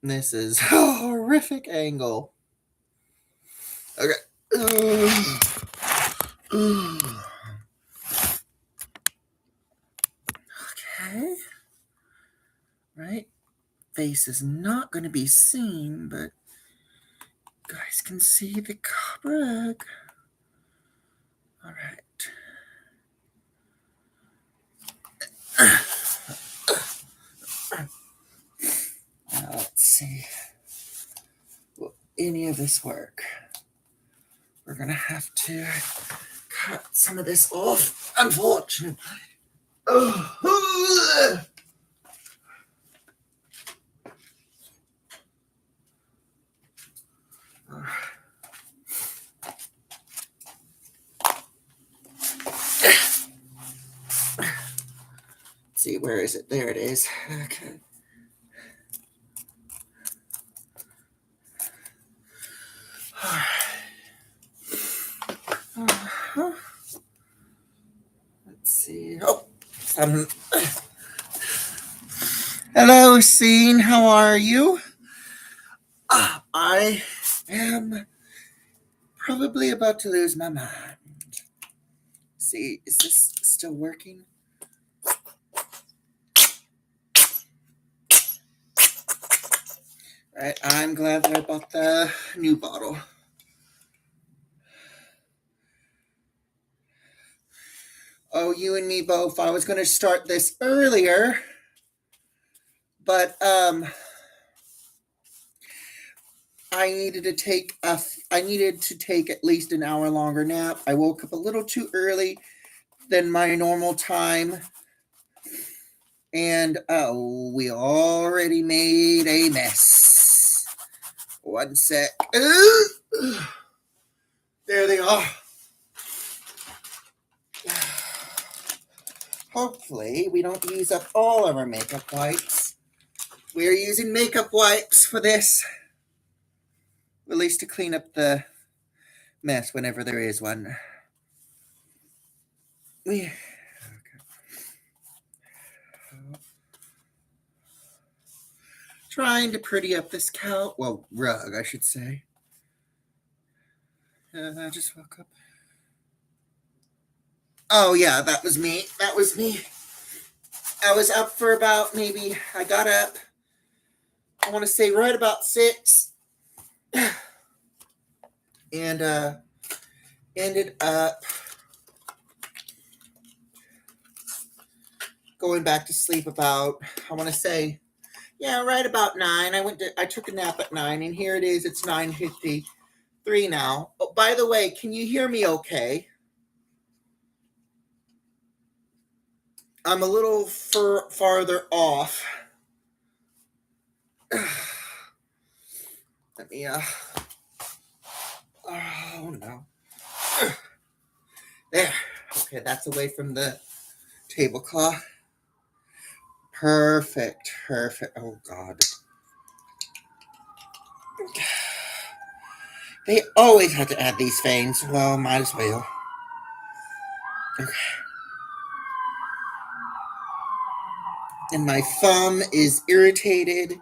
This is a horrific angle. Okay. Okay. Right? Face is not going to be seen, but you guys can see the rug. All right. Now let's see. Will any of this work? We're going to have to cut some of this off, unfortunately. Oh. See, where is it? There it is. Okay. Let's see. Oh, hello, Scene. How are you? I am probably about to lose my mind. See, is this still working? Right, I'm glad that I bought the new bottle. Oh, you and me both. I was going to start this earlier, but I needed to take at least an hour longer nap. I woke up a little too early than my normal time, and we already made a mess. One sec. There they are. Hopefully, we don't use up all of our makeup wipes. We're using makeup wipes for this, at least to clean up the mess whenever there is one. Okay. Trying to pretty up this rug, I should say. I just woke up. Oh, yeah, that was me. I was up for I got up, I want to say right about 6. And ended up going back to sleep about, I want to say, yeah, right about 9. I took a nap at 9, and here it is. It's 9:53 now. Oh, by the way, can you hear me okay? I'm a little farther off. Let me, oh no. There. Okay, that's away from the tablecloth. Perfect. Oh, God. They always have to add these fans. Well, might as well. Okay. And my thumb is irritated.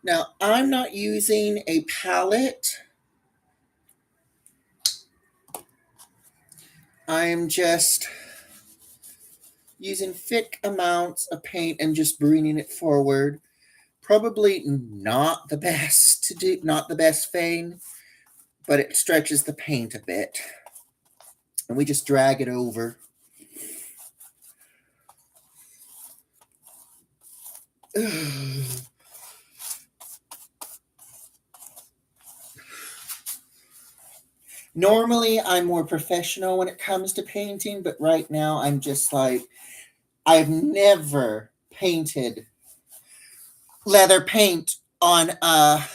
Now, I'm not using a palette. I'm just using thick amounts of paint and just bringing it forward. Probably not the best to do, not the best thing, but it stretches the paint a bit. And we just drag it over. Normally, I'm more professional when it comes to painting, but right now I'm just like, I've never painted leather paint on a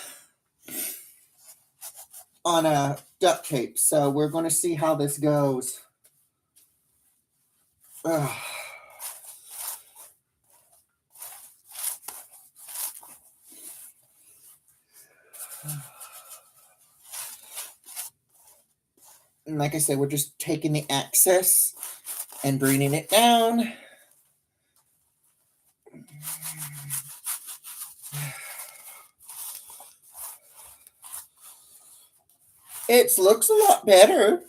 duct tape, so we're going to see how this goes. Ugh. And like I said, we're just taking the excess and bringing it down. It looks a lot better.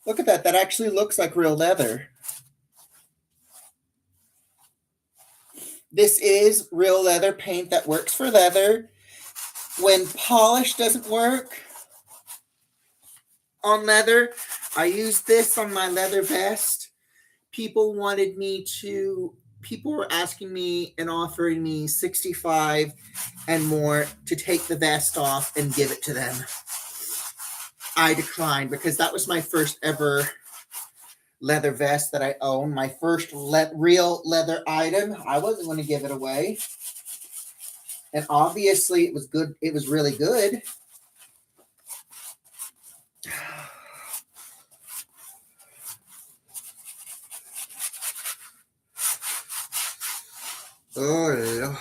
Look at that. That actually looks like real leather. This is real leather paint that works for leather. When polish doesn't work on leather, I use this on my leather vest. People were asking me and offering me 65 and more to take the vest off and give it to them. I declined because that was my first ever leather vest that I own. My first real leather item. I wasn't going to give it away. And obviously it was good. It was really good. Oh,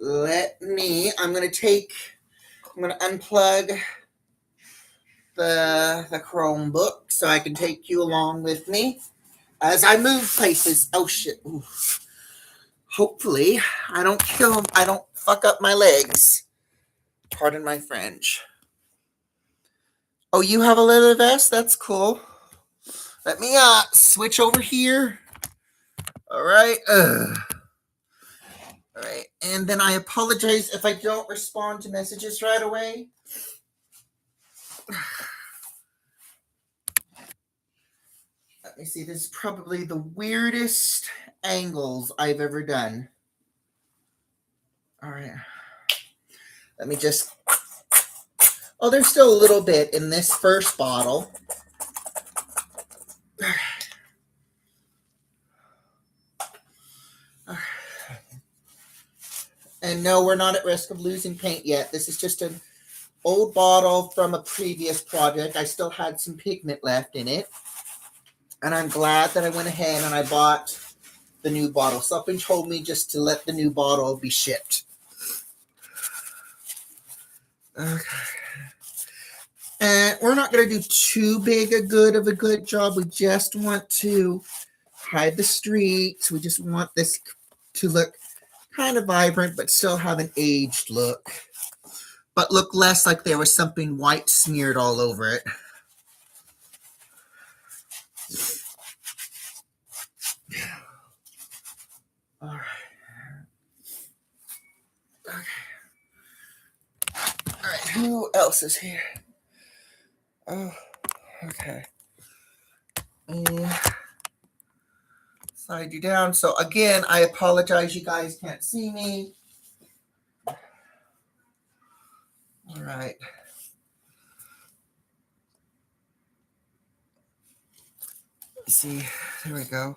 all right. I'm going to unplug the Chromebook so I can take you along with me as I move places. Oh shit. Ooh. Hopefully I don't fuck up my legs. Pardon my French. Oh, you have a leather vest? That's cool. Let me switch over here. All right. All right. And then I apologize if I don't respond to messages right away. Let me see. This is probably the weirdest angles I've ever done. All right. Let me just... Oh, there's still a little bit in this first bottle. And no, we're not at risk of losing paint yet. This is just an old bottle from a previous project. I still had some pigment left in it. And I'm glad that I went ahead and I bought the new bottle. Something told me just to let the new bottle be shipped. Okay. And we're not going to do too big a good job. We just want to hide the streaks. We just want this to look kind of vibrant, but still have an aged look. But look less like there was something white smeared all over it. All right. Okay. All right. Who else is here? Oh, okay. Slide you down. So again, I apologize. You guys can't see me. All right. See, there we go.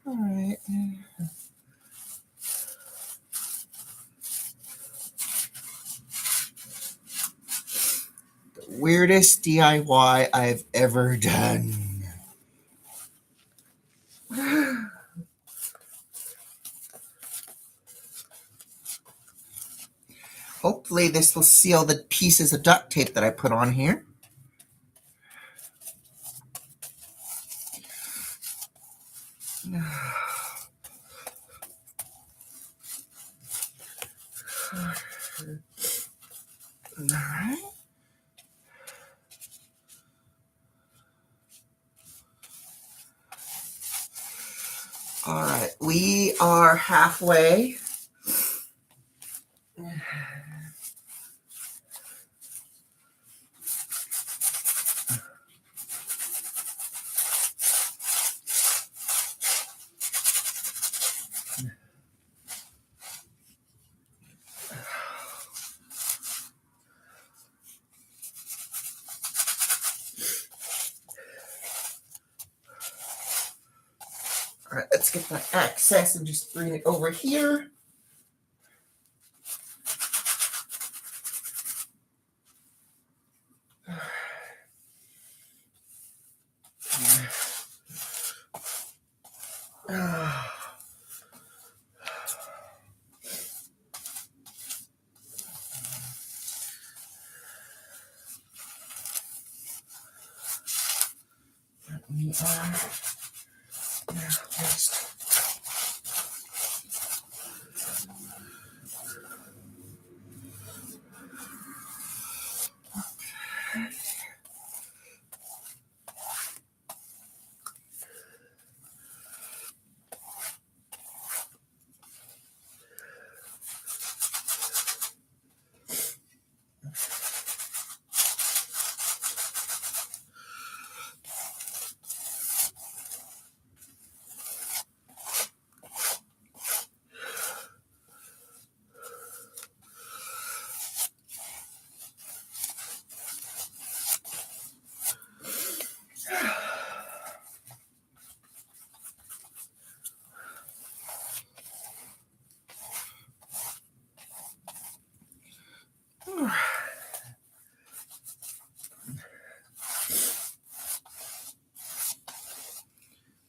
All right. All right. The weirdest DIY I've ever done. Hopefully this will seal the pieces of duct tape that I put on here. All right. All right, we are halfway. All right, let's get that excess and just bring it over here. We are now just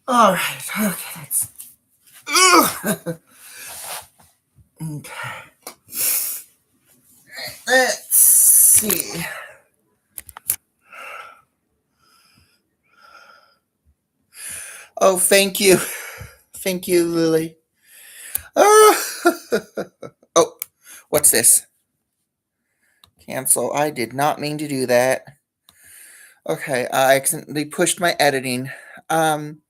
all right. Okay, that's okay. Let's see. Oh, thank you, Lily. Oh, oh, what's this? Cancel. I did not mean to do that. Okay, I accidentally pushed my editing. Um,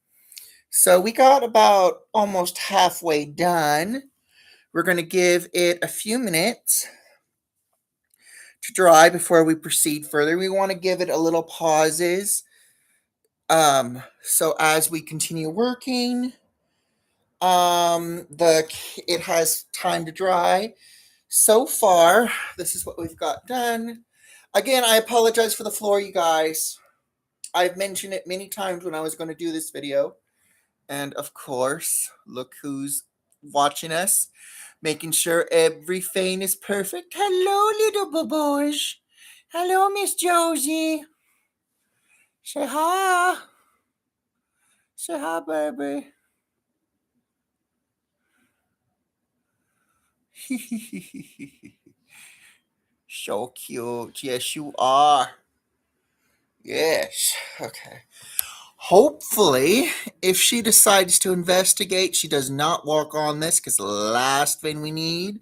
so we got about almost halfway done. We're going to give it a few minutes to dry before we proceed further. We want to give it a little pauses. So as we continue working, the it has time to dry. So far, this is what we've got done. Again, I apologize for the floor, you guys. I've mentioned it many times when I was going to do this video. And of course, look who's watching us, making sure every vein is perfect. Hello, little babosh. Hello, Miss Josie. Say hi. Say hi, baby. So cute. Yes, you are. Yes. Okay. Hopefully, if she decides to investigate, she does not walk on this because the last thing we need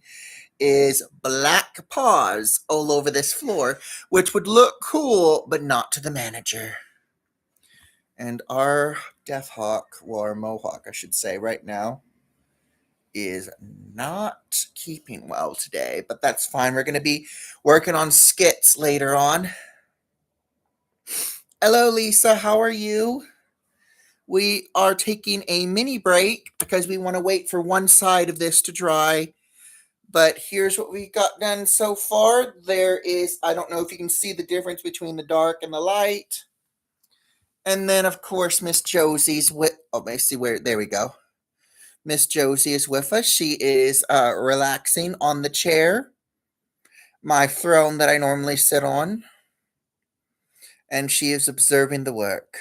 is black paws all over this floor, which would look cool, but not to the manager. And our Death Hawk, or Mohawk, I should say, right now, is not keeping well today, but that's fine. We're going to be working on skits later on. Hello, Lisa. How are you? We are taking a mini break because we want to wait for one side of this to dry. But here's what we got done so far. There is, I don't know if you can see the difference between the dark and the light. And then, of course, Miss Josie's with, oh, I see where, there we go. Miss Josie is with us. She is relaxing on the chair, my throne that I normally sit on. And she is observing the work.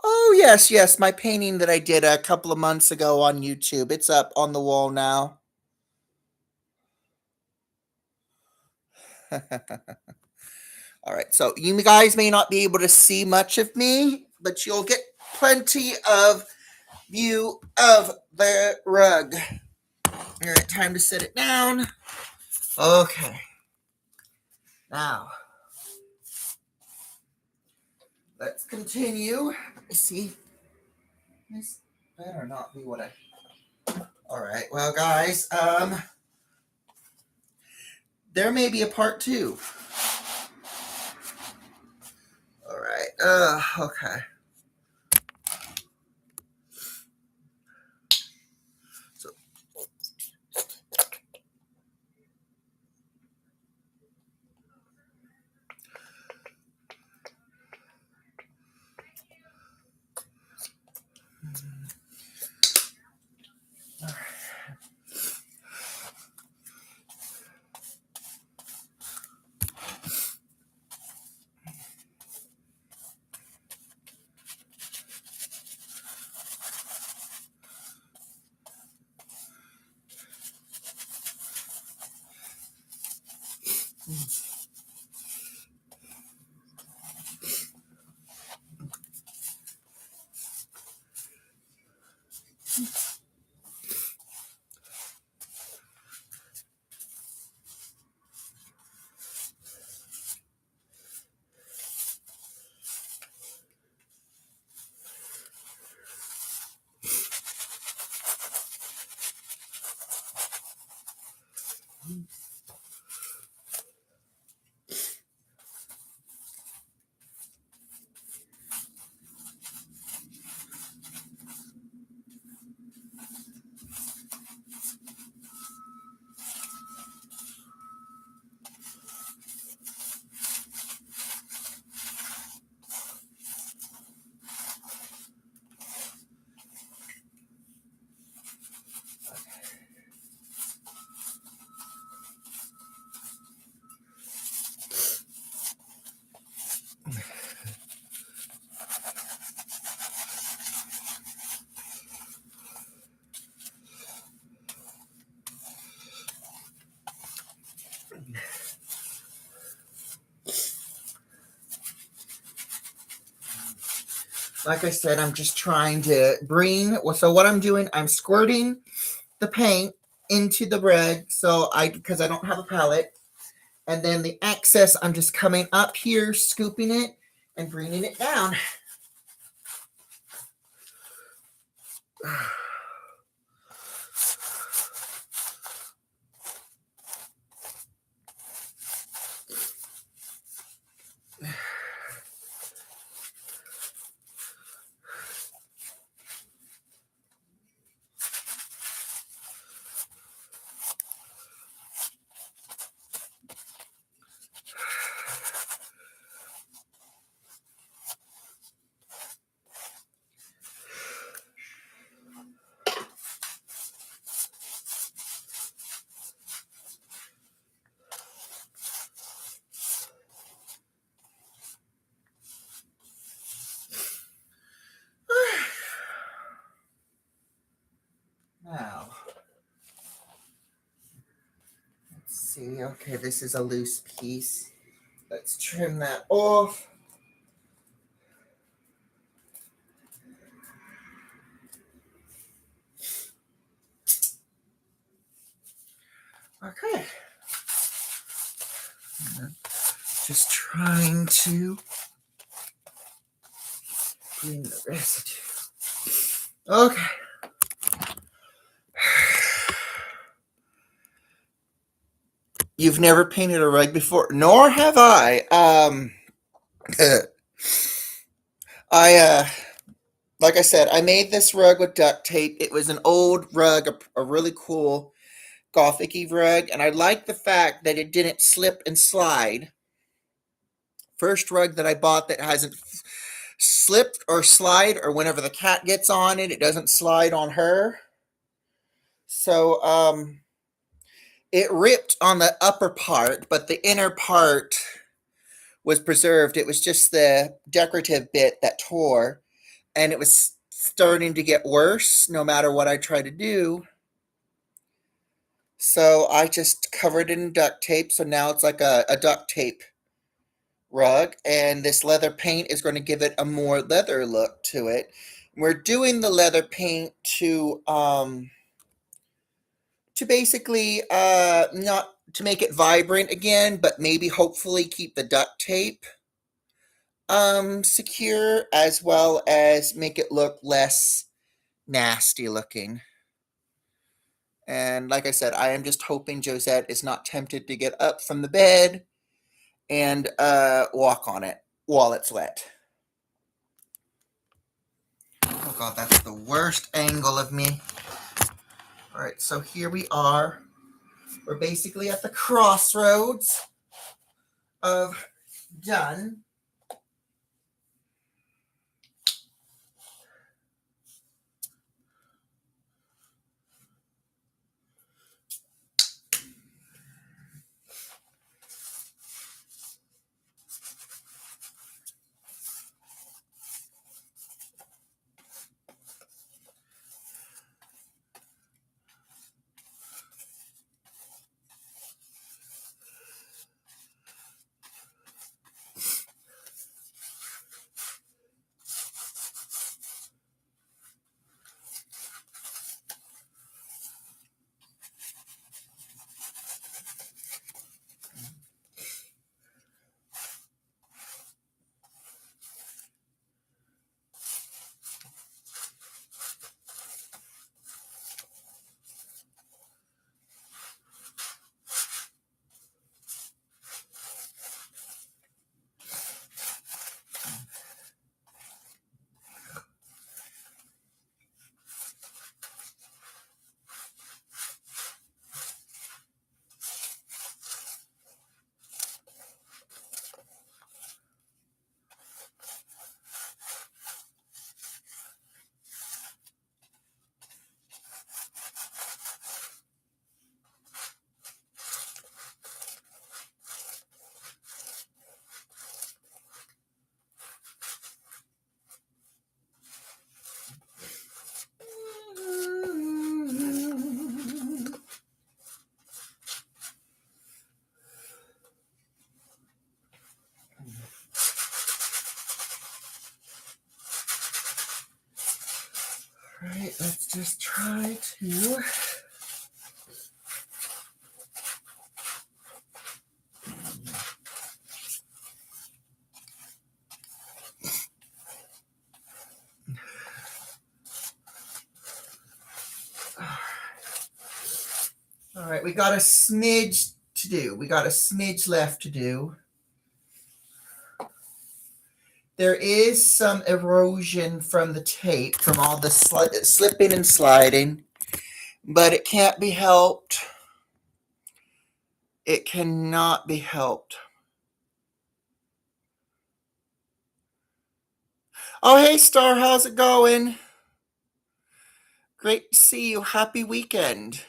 Oh, yes, yes, my painting that I did a couple of months ago on YouTube. It's up on the wall now. All right, so you guys may not be able to see much of me, but you'll get plenty of view of the rug. All right, time to set it down. Okay. Now, let's continue. Let me see. This better not be what I... All right, well, guys, there may be a part two. All right, okay. So, Like I said, I'm just trying to bring. Well, so what I'm doing, I'm squirting the paint into the bread. Because I don't have a palette, and then the excess, I'm just coming up here, scooping it, and bringing it down. Now, let's see. Okay, this is a loose piece. Let's trim that off. Okay. Just trying to clean the residue. Okay. You've never painted a rug before, nor have I. I like I said, I made this rug with duct tape. It was an old rug, a really cool Gothic-y rug, and I like the fact that it didn't slip and slide. First rug that I bought that hasn't slipped or slide, or whenever the cat gets on it, it doesn't slide on her. So it ripped on the upper part, but the inner part was preserved. It was just the decorative bit that tore, and it was starting to get worse no matter what I tried to do. So I just covered it in duct tape. So now it's like a duct tape rug, and this leather paint is going to give it a more leather look to it. We're doing the leather paint to basically not to make it vibrant again, but maybe hopefully keep the duct tape secure, as well as make it look less nasty looking. And like I said, I am just hoping Josette is not tempted to get up from the bed and walk on it while it's wet. Oh god, that's the worst angle of me. All right, so here we are. We're basically at the crossroads of done. All right, let's just try to. All right, we got a smidge to do. We got a smidge left to do. There is some erosion from the tape, from all the slipping and sliding, but it can't be helped. It cannot be helped. Oh, hey, Star, how's it going? Great to see you. Happy weekend.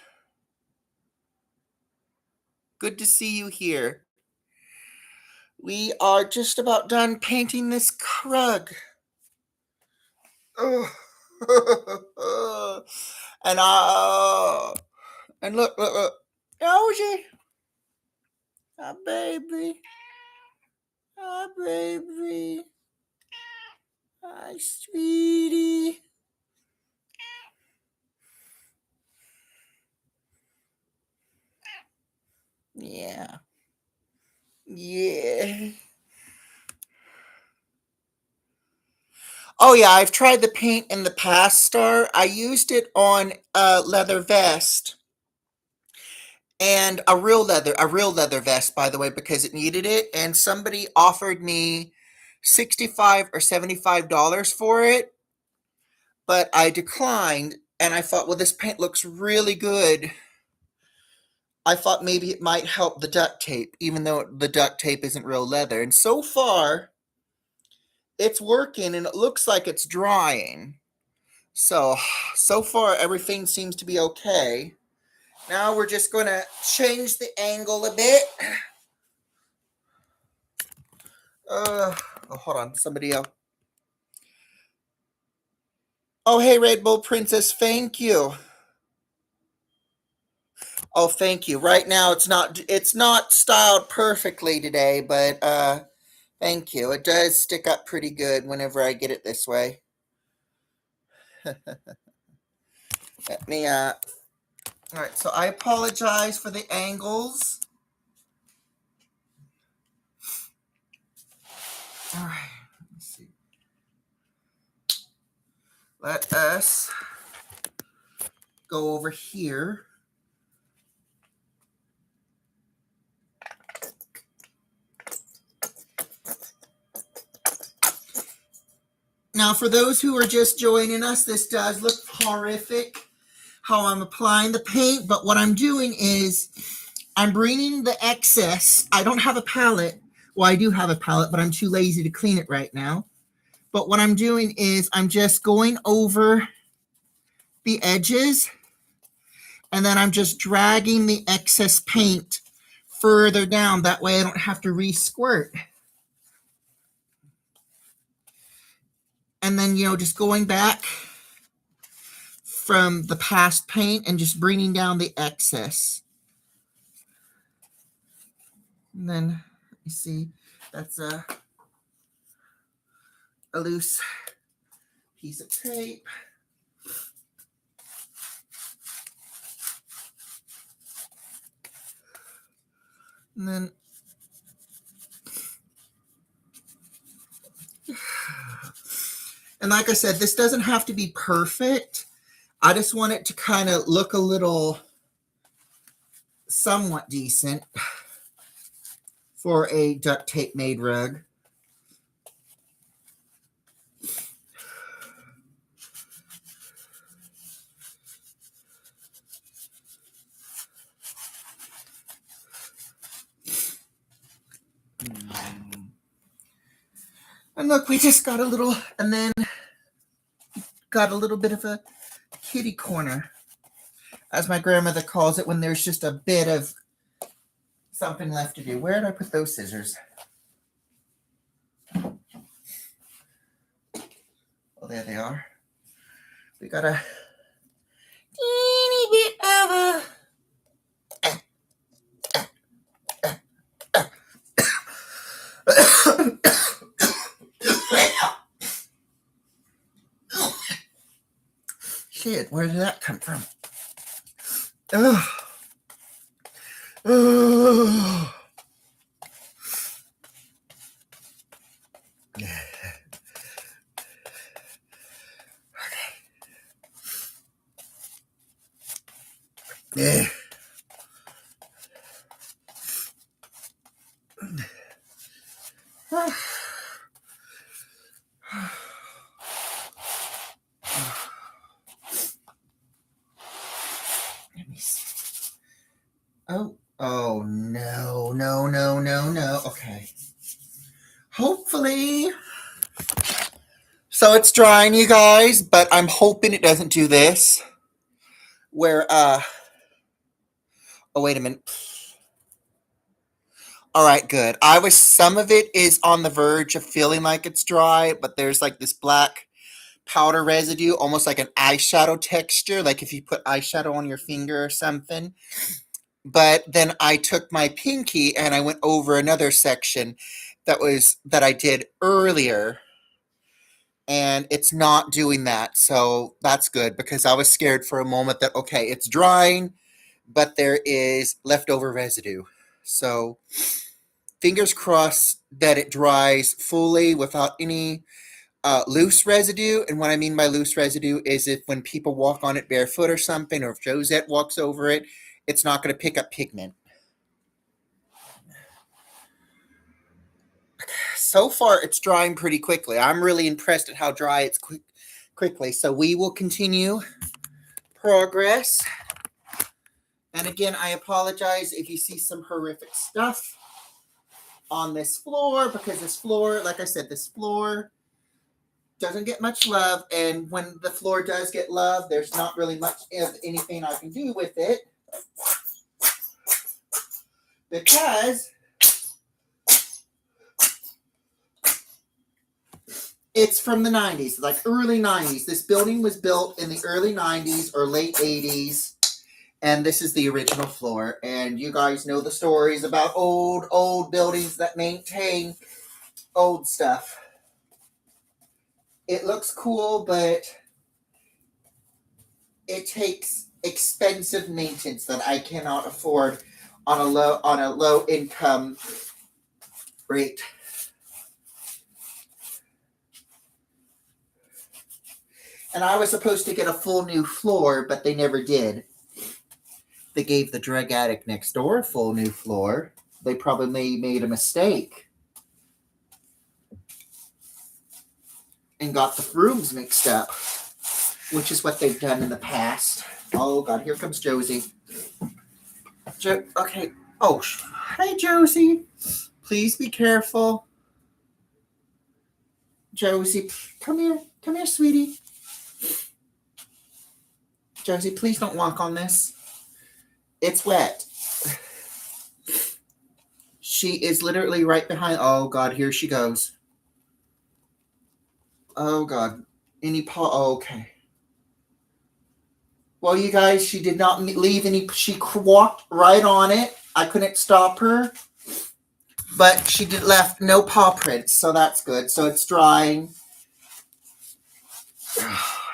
Good to see you here. We are just about done painting this rug. Oh. And look. Rosie. Hi, baby. Hi, baby. Hi, sweetie. Yeah. Yeah. Oh, yeah, I've tried the paint in the past, Star. I used it on a leather vest. And a real leather vest, by the way, because it needed it. And somebody offered me $65 or $75 for it, but I declined. And I thought, well, this paint looks really good. I thought maybe it might help the duct tape, even though the duct tape isn't real leather. And so far, it's working and it looks like it's drying. So far, everything seems to be okay. Now we're just going to change the angle a bit. Oh, hold on. Somebody else. Oh, hey, Red Bull Princess. Thank you. Oh, thank you. Right now, it's not styled perfectly today, but thank you. It does stick up pretty good whenever I get it this way. Let me. All right. So I apologize for the angles. All right. Let's see. Let us go over here. Now, for those who are just joining us, this does look horrific how I'm applying the paint, but what I'm doing is I'm bringing the excess. I don't have a palette. Well, I do have a palette, but I'm too lazy to clean it right now. But what I'm doing is I'm just going over the edges, and then I'm just dragging the excess paint further down. That way I don't have to re-squirt. And then, just going back from the past paint and just bringing down the excess. And then, let me see, that's a loose piece of tape. And then, and like I said, this doesn't have to be perfect. I just want it to kind of look a little somewhat decent for a duct tape made rug. And look, we just got a little, and then got a little bit of a kitty corner, as my grandmother calls it, when there's just a bit of something left to do. Where did I put those scissors? Oh, there they are. We got a teeny bit of a kid. Where did that come from? Ugh. Ugh. Yeah. Let me see. Oh no, no, no, no, no. Okay. Hopefully. So it's drying, you guys, but I'm hoping it doesn't do this. Where, oh, wait a minute. All right, good. Some of it is on the verge of feeling like it's dry, but there's like this black powder residue, almost like an eyeshadow texture, like if you put eyeshadow on your finger or something. But then I took my pinky and I went over another section that I did earlier, and it's not doing that. So that's good, because I was scared for a moment that, okay, it's drying, but there is leftover residue. So fingers crossed that it dries fully without any loose residue. And what I mean by loose residue is if when people walk on it barefoot or something, or if Josette walks over it, it's not going to pick up pigment. So far, it's drying pretty quickly. I'm really impressed at how dry it's quickly. So we will continue progress. And again, I apologize if you see some horrific stuff on this floor, because this floor, like I said, this floor doesn't get much love. And when the floor does get love, there's not really much of anything I can do with it, because it's from the 90s, like early 90s. This building was built in the early 90s or late 80s. And this is the original floor. And you guys know the stories about old buildings that maintain old stuff. It looks cool, but it takes expensive maintenance that I cannot afford on a low income rate. And I was supposed to get a full new floor, but they never did. They gave the drug addict next door a full new floor. They probably made a mistake and got the rooms mixed up, which is what they've done in the past. Oh, God, here comes Josie. Okay. Oh, hi, Josie. Please be careful. Josie, come here. Come here, sweetie. Josie, please don't walk on this. It's wet. She is literally right behind. Oh, God, here she goes. Oh, God. Oh, okay. Well, you guys, she did not leave any. She walked right on it. I couldn't stop her. But she left no paw prints, so that's good. So it's drying.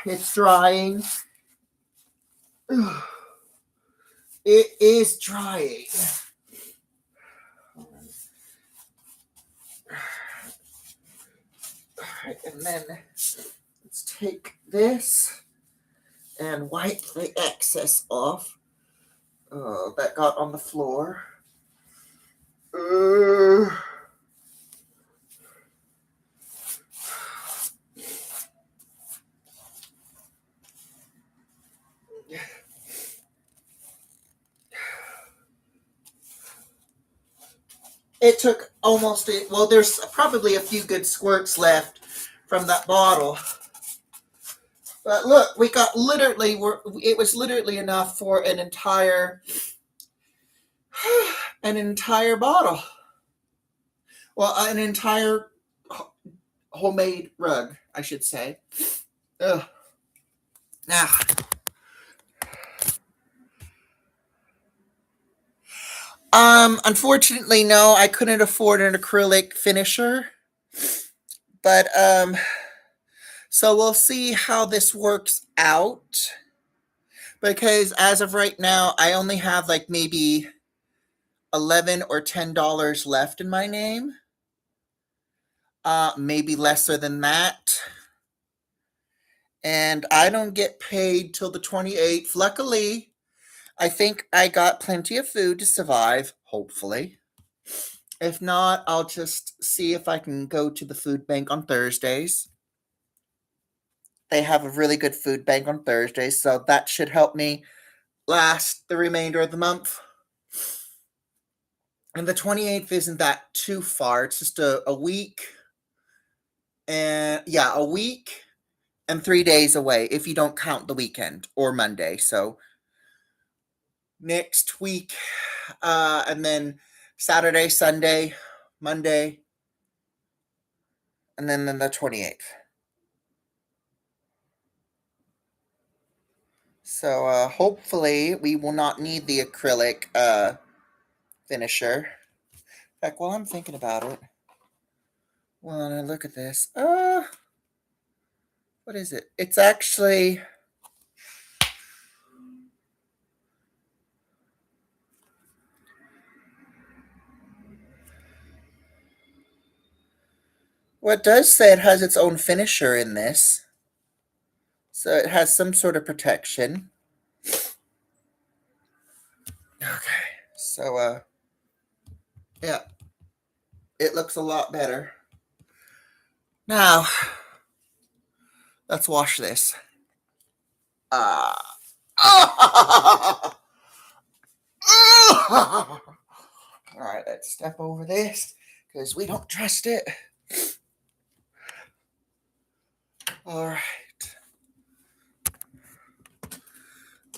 It's drying. It is drying. Alright, and then let's take this and wipe the excess off that got on the floor. It took well, there's probably a few good squirts left from that bottle. But look, we got it was literally enough for an entire bottle. Well, an entire homemade rug, I should say. Ugh. Now, unfortunately, no, I couldn't afford an acrylic finisher. But so we'll see how this works out. Because as of right now, I only have like maybe 11 or $10 left in my name. Maybe lesser than that. And I don't get paid till the 28th. Luckily, I think I got plenty of food to survive, hopefully. If not, I'll just see if I can go to the food bank on Thursdays. They have a really good food bank on Thursdays, so that should help me last the remainder of the month. And the 28th isn't that too far. It's just a week. And yeah, a week and 3 days away if you don't count the weekend or Monday. So next week, and then Saturday, Sunday, Monday, and then the 28th. So hopefully we will not need the acrylic finisher. In fact, while I'm thinking about it, when I look at this, what is it? It's actually well, it does say it has its own finisher in this. So it has some sort of protection. Okay. So yeah, it looks a lot better. Now, let's wash this. Uh, All right, let's step over this because we don't trust it. All right.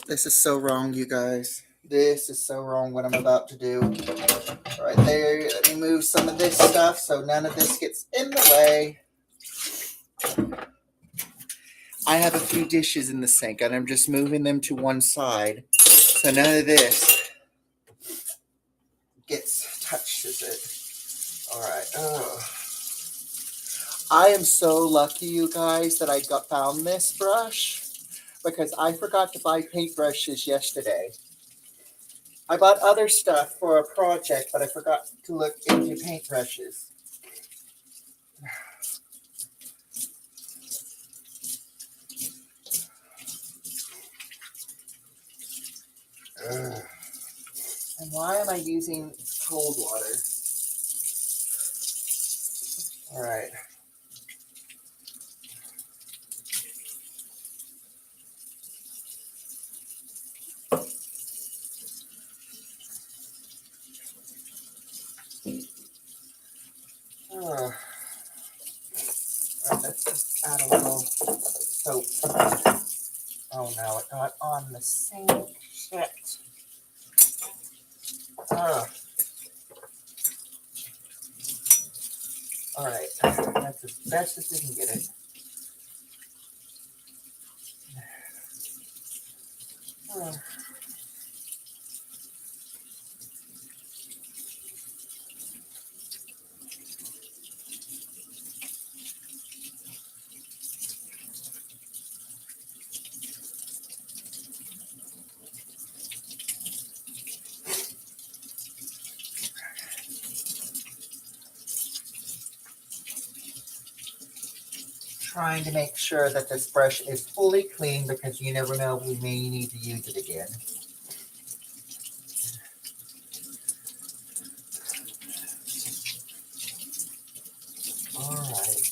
This is so wrong, you guys. This is so wrong what I'm about to do. Right there, let me move some of this stuff so none of this gets in the way. I have a few dishes in the sink and I'm just moving them to one side so none of this touches it. All right. Oh. I am so lucky, you guys, that I found this brush because I forgot to buy paintbrushes yesterday. I bought other stuff for a project, but I forgot to look into paintbrushes. Ugh. And why am I using cold water? All right. All right, let's just add a little soap. Oh no, it got on the sink. Shit. All right, that's as best as we can get it. Trying to make sure that this brush is fully clean because you never know, we may need to use it again. All right.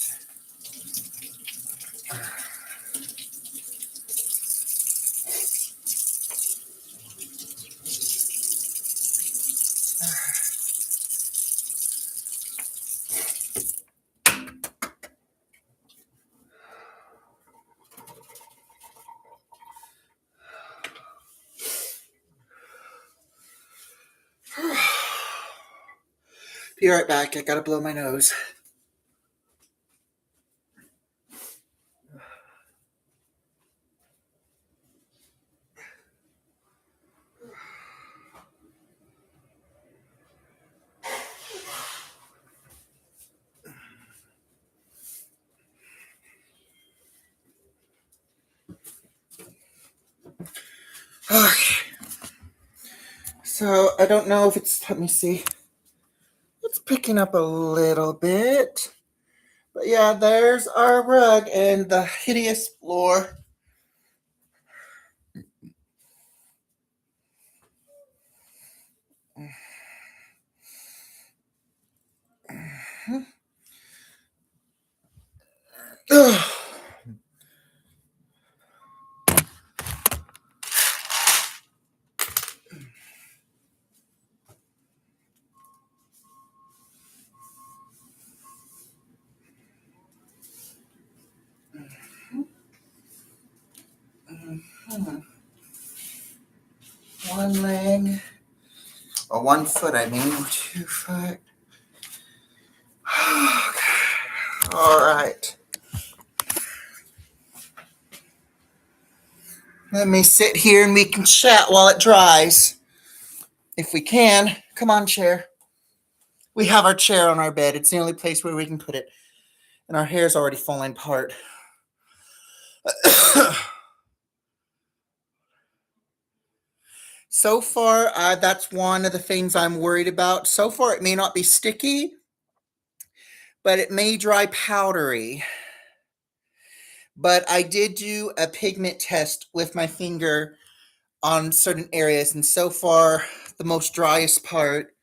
Be right back. I gotta blow my nose. Okay. So I don't know if it's, let me see. It's picking up a little bit. But yeah, there's our rug and the hideous floor. Ugh. One leg, or 1 foot, I mean, 2 foot. All right. Let me sit here and we can chat while it dries. If we can. Come on, chair. We have our chair on our bed. It's the only place where we can put it. And our hair's already falling apart. So far, that's one of the things I'm worried about. So far, it may not be sticky, but it may dry powdery. But I did do a pigment test with my finger on certain areas, and so far, the most driest part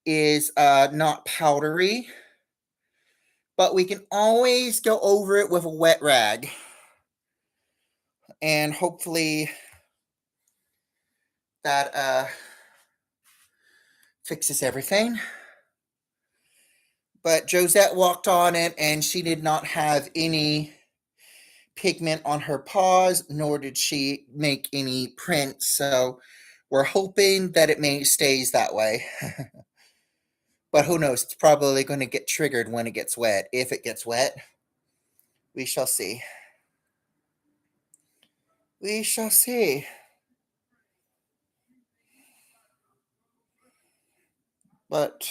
is not powdery. But we can always go over it with a wet rag, and hopefully that fixes everything. But Josette walked on it, and she did not have any pigment on her paws, nor did she make any prints. So we're hoping that it may stays that way. But who knows? It's probably going to get triggered when it gets wet. If it gets wet, we shall see. We shall see. But,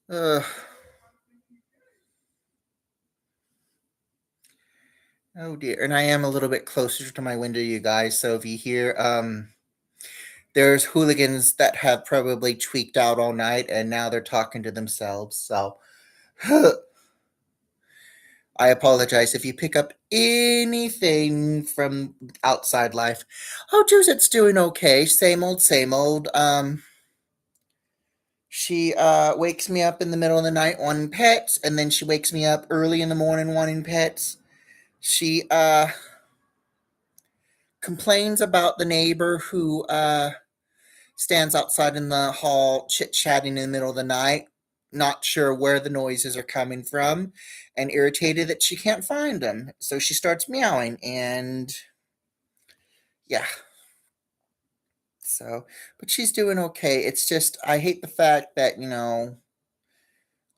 uh, oh dear. And I am a little bit closer to my window, you guys. So if you hear, there's hooligans that have probably tweaked out all night and now they're talking to themselves. So I apologize if you pick up anything from outside life. Oh, Josette's doing okay. Same old, same old. She wakes me up in the middle of the night wanting pets, and then she wakes me up early in the morning wanting pets. She complains about the neighbor who stands outside in the hall chit chatting in the middle of the night, not sure where the noises are coming from, and irritated that she can't find them. So she starts meowing, and yeah. So, but she's doing okay. It's just, I hate the fact that,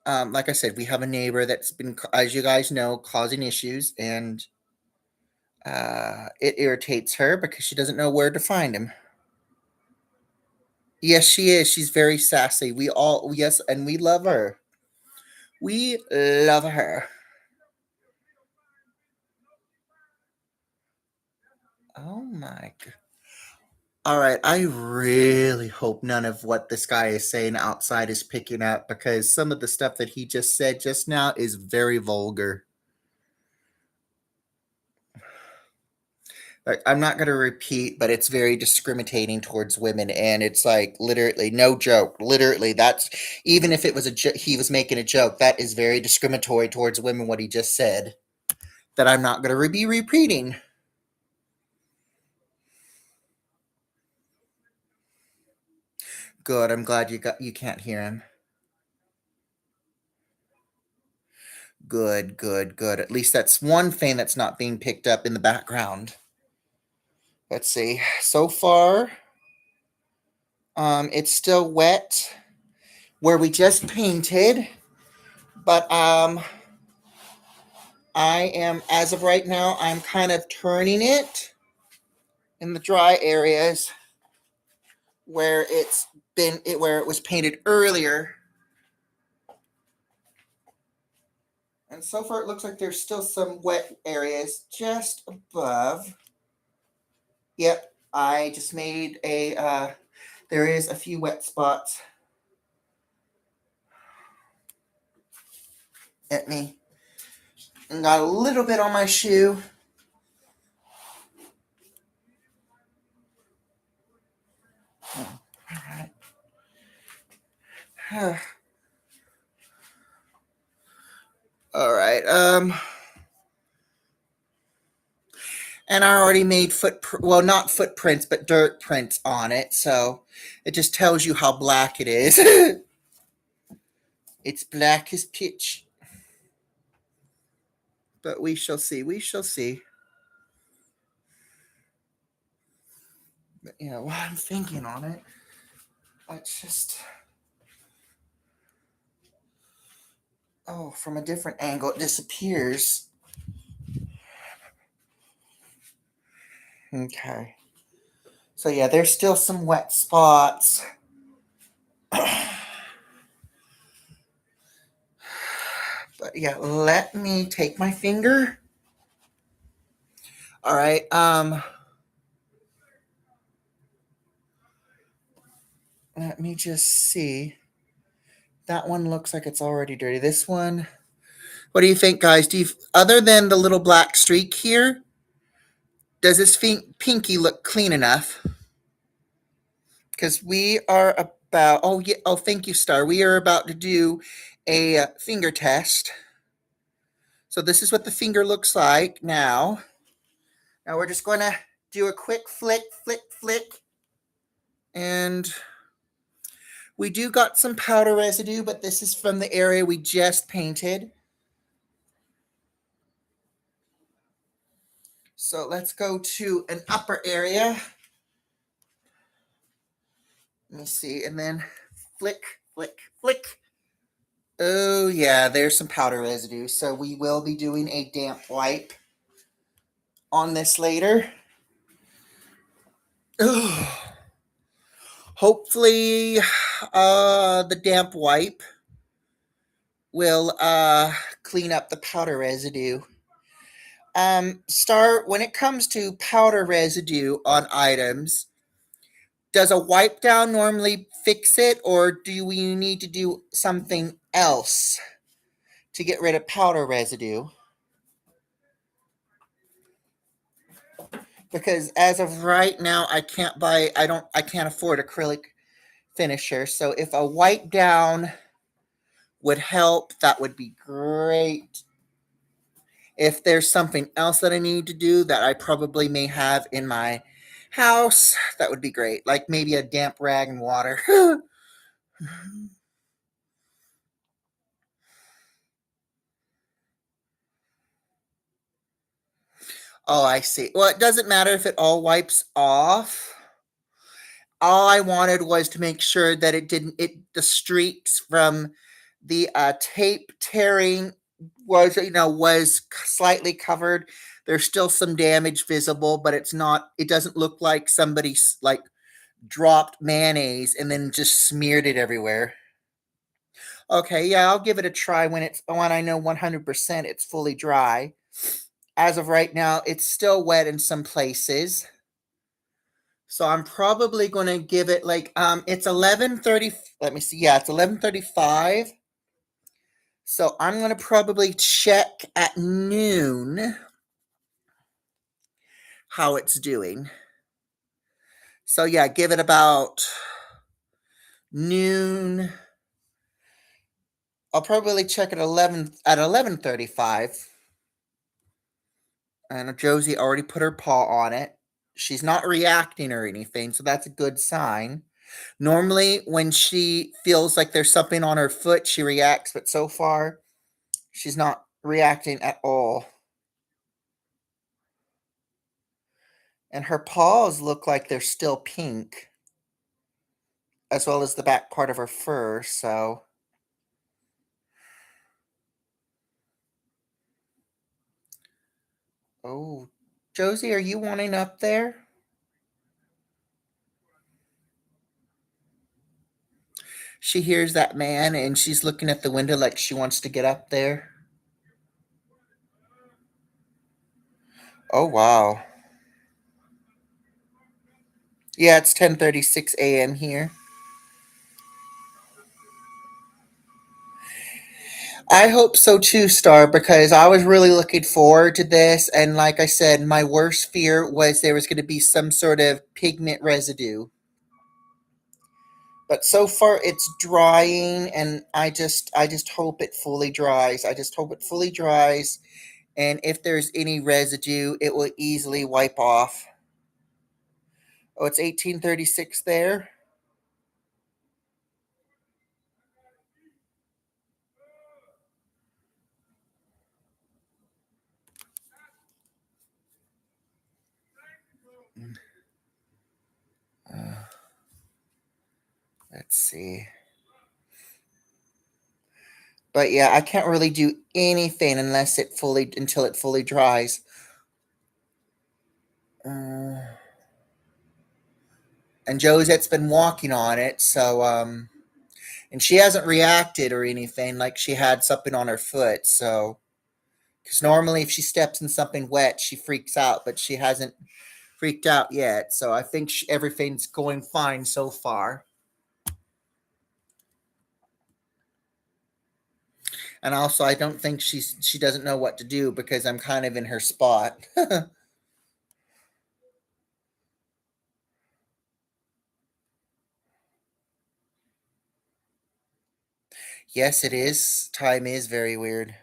like I said, we have a neighbor that's been, as you guys know, causing issues, and it irritates her because she doesn't know where to find him. Yes, she is. She's very sassy. We all, yes, and we love her. We love her. Oh my. All right, I really hope none of what this guy is saying outside is picking up because some of the stuff that he just said just now is very vulgar. Like, I'm not going to repeat, but it's very discriminating towards women, and it's like literally no joke. Literally, that's even if it was he was making a joke. That is very discriminatory towards women. What he just said. That I'm not going to be repeating. Good. I'm glad you can't hear him. Good, good, good. At least that's one thing that's not being picked up in the background. Let's see. So far, it's still wet where we just painted, but I am, as of right now, I'm kind of turning it in the dry areas where where it was painted earlier. And so far, it looks like there's still some wet areas just above. Yep, I just made a, there is a few wet spots at me. And got a little bit on my shoe. All right. All right. And I already made well, not footprints, but dirt prints on it. So it just tells you how black it is. It's black as pitch. But we shall see. We shall see. But yeah, while I'm thinking on it, let's just. Oh, from a different angle, it disappears. Okay. So yeah, there's still some wet spots. But yeah, let me take my finger. All right. Let me just see. That one looks like it's already dirty. This one. What do you think, guys? Other than the little black streak here, does this pinky look clean enough? Because we are about. Oh yeah. Oh, thank you, Star. We are about to do a finger test. So this is what the finger looks like now. Now we're just going to do a quick flick, flick, flick. And we do got some powder residue, but this is from the area we just painted. So let's go to an upper area. Let me see. And then flick, flick, flick. Oh, yeah, there's some powder residue. So we will be doing a damp wipe on this later. Ugh. Hopefully, the damp wipe will clean up the powder residue. Star, when it comes to powder residue on items, does a wipe down normally fix it, or do we need to do something else to get rid of powder residue? Because as of right now, I can't afford acrylic finisher. So if a wipe down would help, that would be great. If there's something else that I need to do that I probably may have in my house, that would be great. Like maybe a damp rag and water. Oh, I see. Well, it doesn't matter if it all wipes off. All I wanted was to make sure that it didn't, the streaks from the tape tearing was slightly covered. There's still some damage visible, but it doesn't look like somebody's like dropped mayonnaise and then just smeared it everywhere. Okay, yeah, I'll give it a try when I know 100% it's fully dry. As of right now, it's still wet in some places. So I'm probably going to give it like it's 11:30. Let me see. Yeah, it's 11:35. So I'm going to probably check at noon how it's doing. So yeah, give it about noon. I'll probably check at 11:35. And Josie already put her paw on it. She's not reacting or anything, so that's a good sign. Normally, when she feels like there's something on her foot, she reacts, but so far, she's not reacting at all. And her paws look like they're still pink, as well as the back part of her fur, so. Oh, Josie, are you wanting up there? She hears that man and she's looking at the window like she wants to get up there. Oh, wow. Yeah, it's 10:36 a.m. here. I hope so too, Star, because I was really looking forward to this. And like I said, my worst fear was there was going to be some sort of pigment residue. But so far it's drying, and I just hope it fully dries. I just hope it fully dries, and if there's any residue, it will easily wipe off. Oh, it's 1836 there. Uh, let's see. But yeah, I can't really do anything until it fully dries. Uh, and Josette's been walking on it, so and she hasn't reacted or anything like she had something on her foot. So, because normally if she steps in something wet, she freaks out, but she hasn't freaked out yet. So I think everything's going fine so far. And also, I don't think she doesn't know what to do because I'm kind of in her spot. Yes, it is. Time is very weird.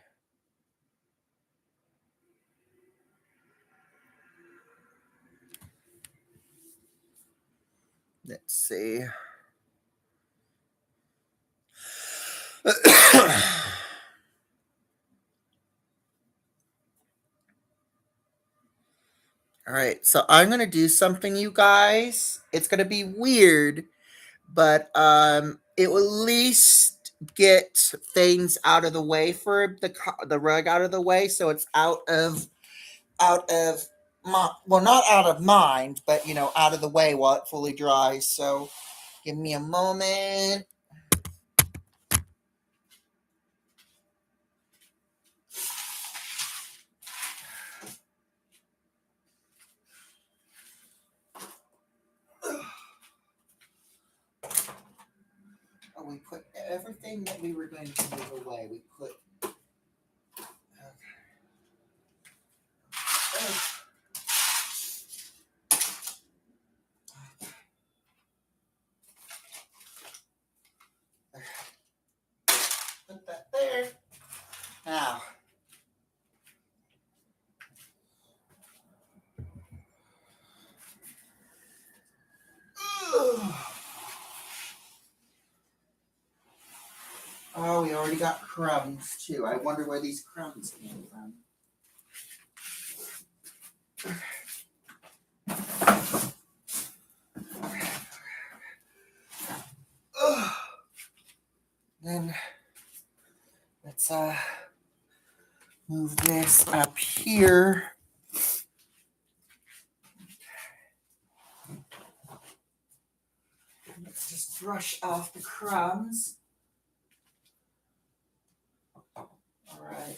Let's see. All right, so I'm gonna do something, you guys. It's gonna be weird, but it will at least get things out of the way for the rug out of the way, so it's out of my well, not out of mind, but out of the way while it fully dries. So give me a moment. Oh, we put everything that we were going to move away. We put. Okay. Put that there. Now. Oh, we already got crumbs too. I wonder where these crumbs came from. Then let's move this up here. Let's just brush off the crumbs. All right.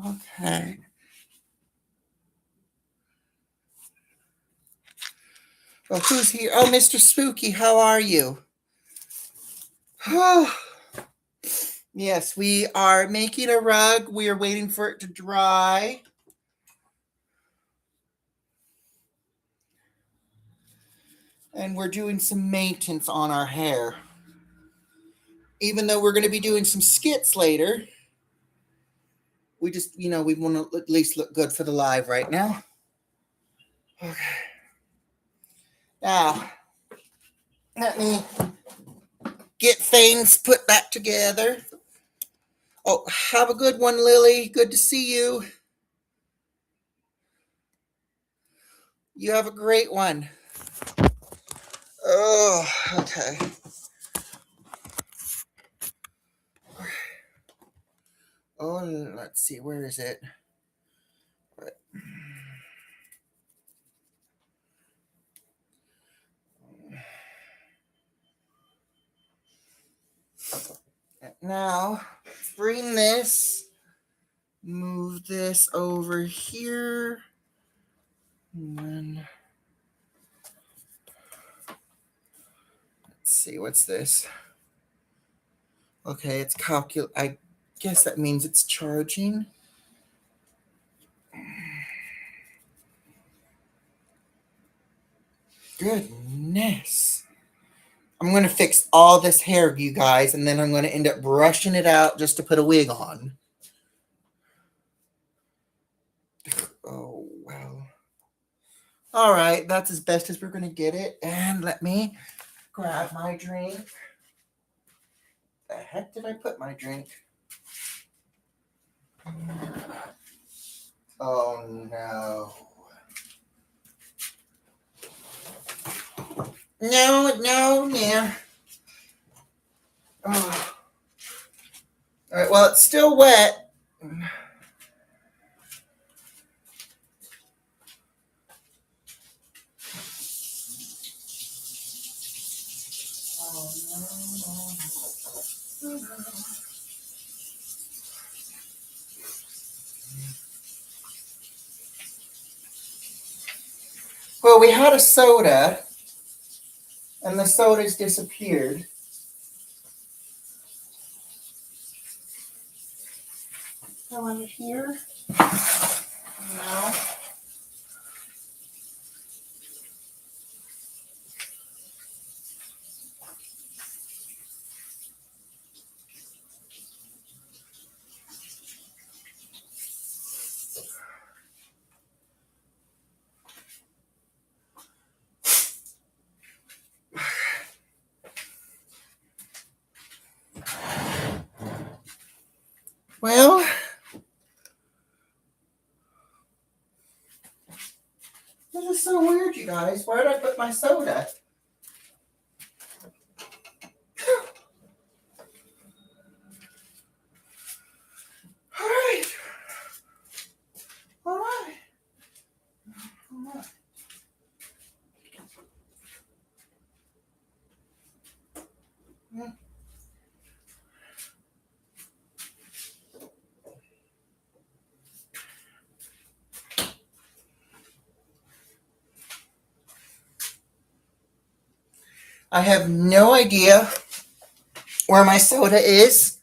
Okay. Well, who's here? Oh, Mr. Spooky, how are you? Yes, we are making a rug. We are waiting for it to dry. And we're doing some maintenance on our hair. Even though we're going to be doing some skits later, we just, we want to at least look good for the live right now. Okay. Now, let me get things put back together. Oh, have a good one, Lily. Good to see you. You have a great one. Oh, okay. Oh, let's see. Where is it? Now, bring this, move this over here, and then let's see, what's this? Okay, it's I guess that means it's charging. Goodness. I'm going to fix all this hair, you guys, and then I'm going to end up brushing it out just to put a wig on. Oh, well. All right, that's as best as we're going to get it. And let me grab my drink. The heck did I put my drink? Oh, no. No. Oh. All right, well, it's still wet. Oh, no. Well, we had a soda, and the soda's disappeared. Go under here. No. Well, this is so weird, you guys. Where did I put my soda? All right. All right. All right. I have no idea where my soda is.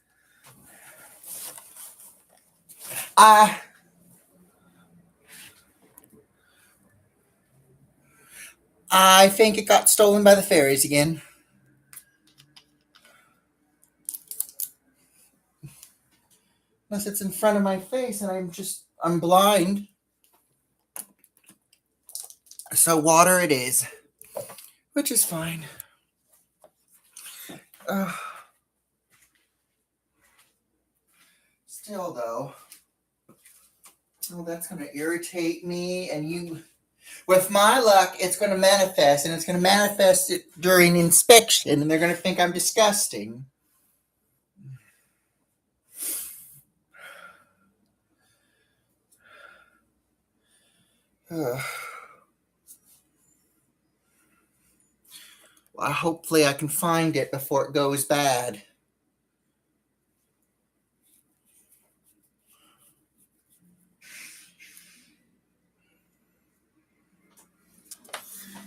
I think it got stolen by the fairies again. Unless it's in front of my face and I'm blind. So water it is, which is fine. Still though, oh, that's going to irritate me, and with my luck, it's going to manifest, and it's going to manifest it during inspection, and they're going to think I'm disgusting. Well, hopefully I can find it before it goes bad.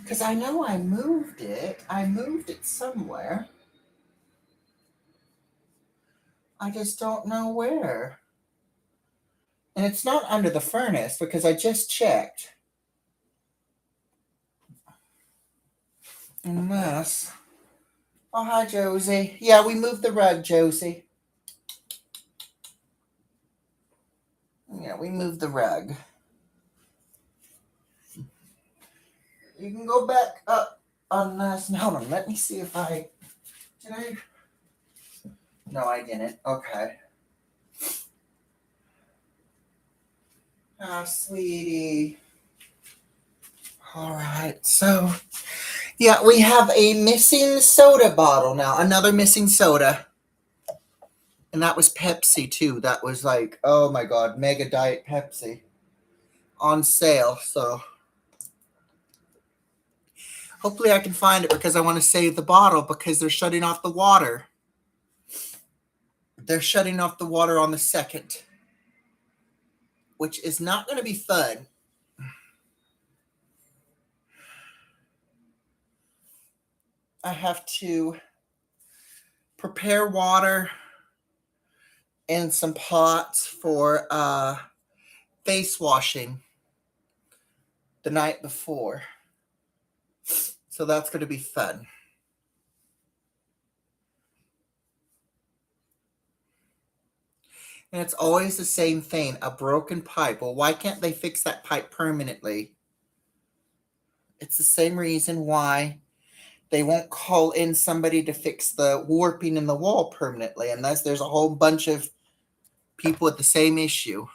Because I know I moved it. I moved it somewhere. I just don't know where. And it's not under the furnace because I just checked. Unless. Oh, hi, Josie. Yeah, we moved the rug, Josie. Yeah, we moved the rug. You can go back up on this. Hold on, let me see if did I? No, I didn't. Okay. Oh, sweetie. All right, so yeah, we have a missing soda bottle now. Another missing soda. And that was Pepsi too. That was like, oh my god, Mega Diet Pepsi on sale. So hopefully I can find it because I want to save the bottle because they're shutting off the water. They're shutting off the water on the 2nd, which is not going to be fun. I have to prepare water and some pots for face washing the night before. So that's going to be fun. And it's always the same thing, a broken pipe. Well, why can't they fix that pipe permanently? It's the same reason why they won't call in somebody to fix the warping in the wall permanently unless there's a whole bunch of people with the same issue.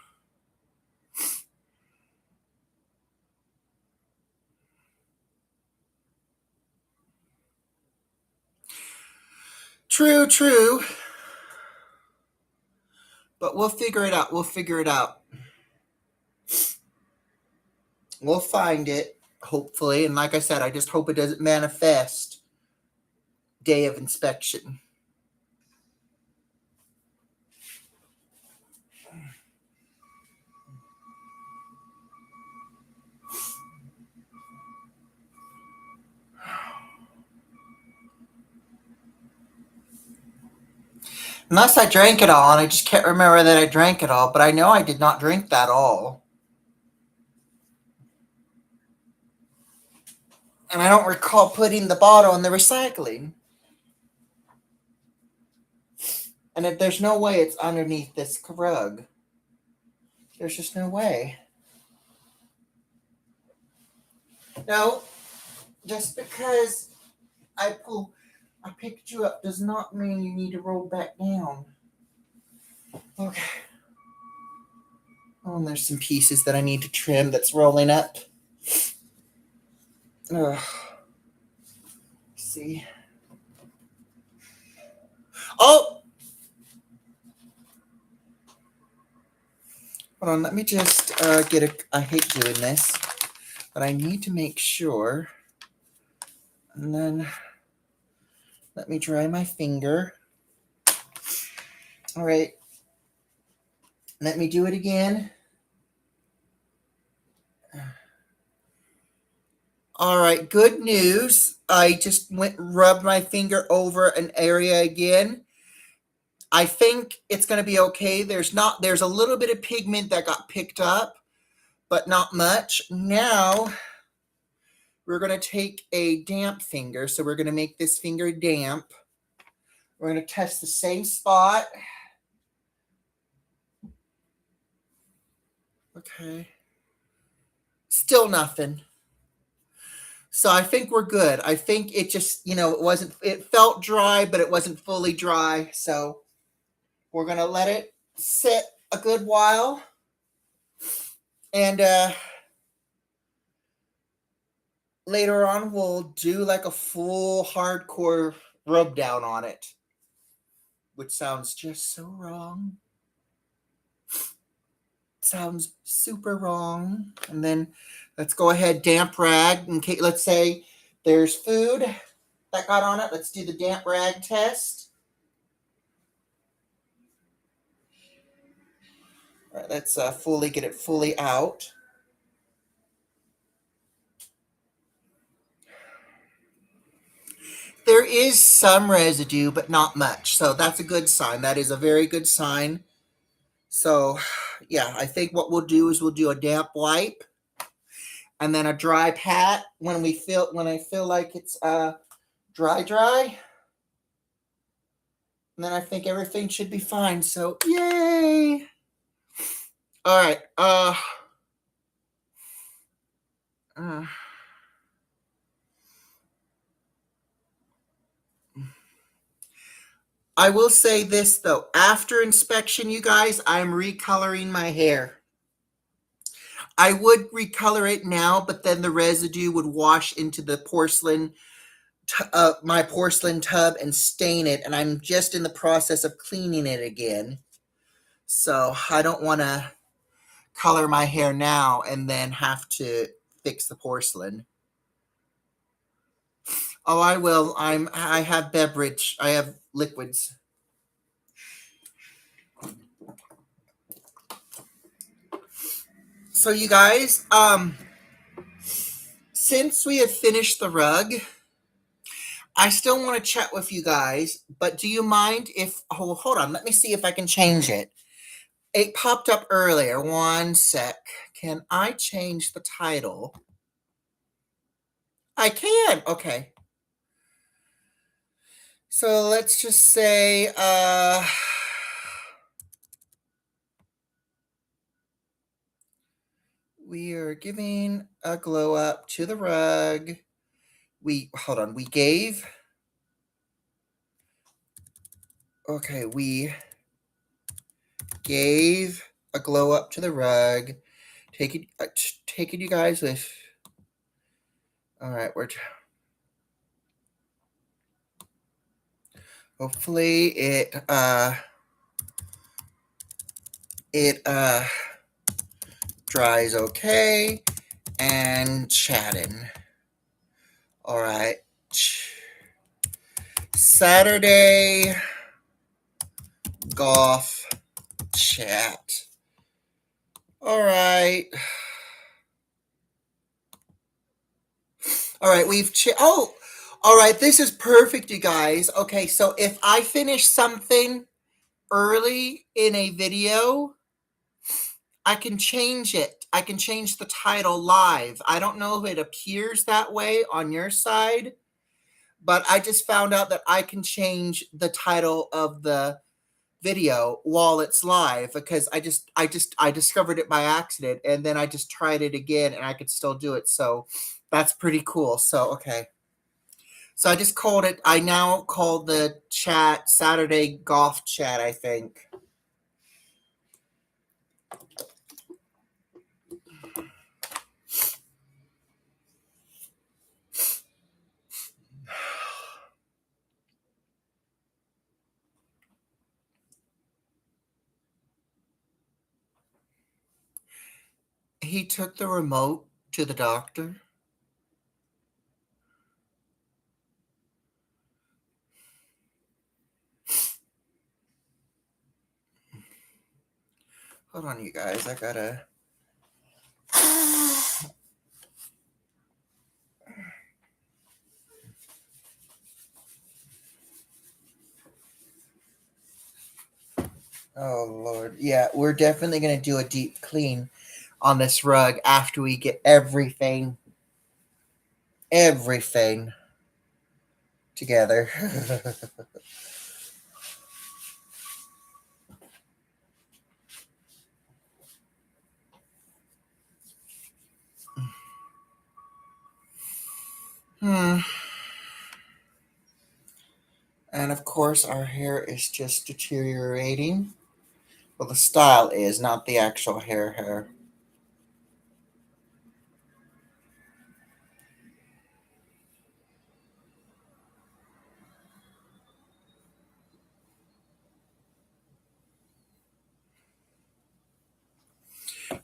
True, true. But we'll figure it out. We'll figure it out. We'll find it, hopefully. And like I said, I just hope it doesn't manifest day of inspection. Unless I drank it all, and I just can't remember that I drank it all, but I know I did not drink that all. And I don't recall putting the bottle in the recycling. And if there's no way it's underneath this rug. There's just no way. No, just because I picked you up does not mean you need to roll back down. Okay. Oh, and there's some pieces that I need to trim that's rolling up. Ugh. See. Oh! Hold on, let me just I hate doing this, but I need to make sure. And then let me dry my finger. All right. Let me do it again. All right, good rubbed my finger over an area again. I think it's going to be okay. There's a little bit of pigment that got picked up, but not much. Now we're going to take a damp finger. So we're going to make this finger damp. We're going to test the same spot. Okay. Still nothing. So I think we're good. I think it just, it felt dry, but it wasn't fully dry. So we're going to let it sit a good while. And later on, we'll do like a full hardcore rub down on it, which sounds just so wrong. Sounds super wrong. And then let's go ahead, damp rag. Let's say there's food that got on it. Let's do the damp rag test. All right, let's get it fully out. There is some residue, but not much. So that's a good sign. That is a very good sign. So, yeah, I think what we'll do is we'll do a damp wipe and then a dry pat when I feel like it's dry. And then I think everything should be fine. So, yay! All right. I will say this though, after inspection, you guys, I'm recoloring my hair. I would recolor it now, but then the residue would wash into the my porcelain tub and stain it, and I'm just in the process of cleaning it again. So I don't want to color my hair now and then have to fix the porcelain. Oh, I will. I have beverage. I have liquids. So you guys, since we have finished the rug, I still want to chat with you guys, but do you mind if, oh, hold on, let me see if I can change it. It popped up earlier. One sec. Can I change the title? I can. Okay. So let's just say, we are giving a glow up to the rug. Hold on, we gave, okay, we gave a glow up to the rug. Take it, you guys, with, all right, hopefully it dries okay, and chatting. All right. Saturday Goth chat. All right. All right, all right, this is perfect, you guys. Okay, so if I finish something early in a video, I can change it. I can change the title live. I don't know if it appears that way on your side, but I just found out that I can change the title of the video while it's live, because I discovered it by accident, and then I just tried it again and I could still do it. So that's pretty cool. So okay. So I now called the chat Saturday Golf Chat, I think. He took the remote to the doctor. Hold on, you guys. I gotta. Oh, Lord. Yeah, we're definitely going to do a deep clean on this rug after we get everything together. And of course, our hair is just deteriorating. Well, the style is, not the actual hair.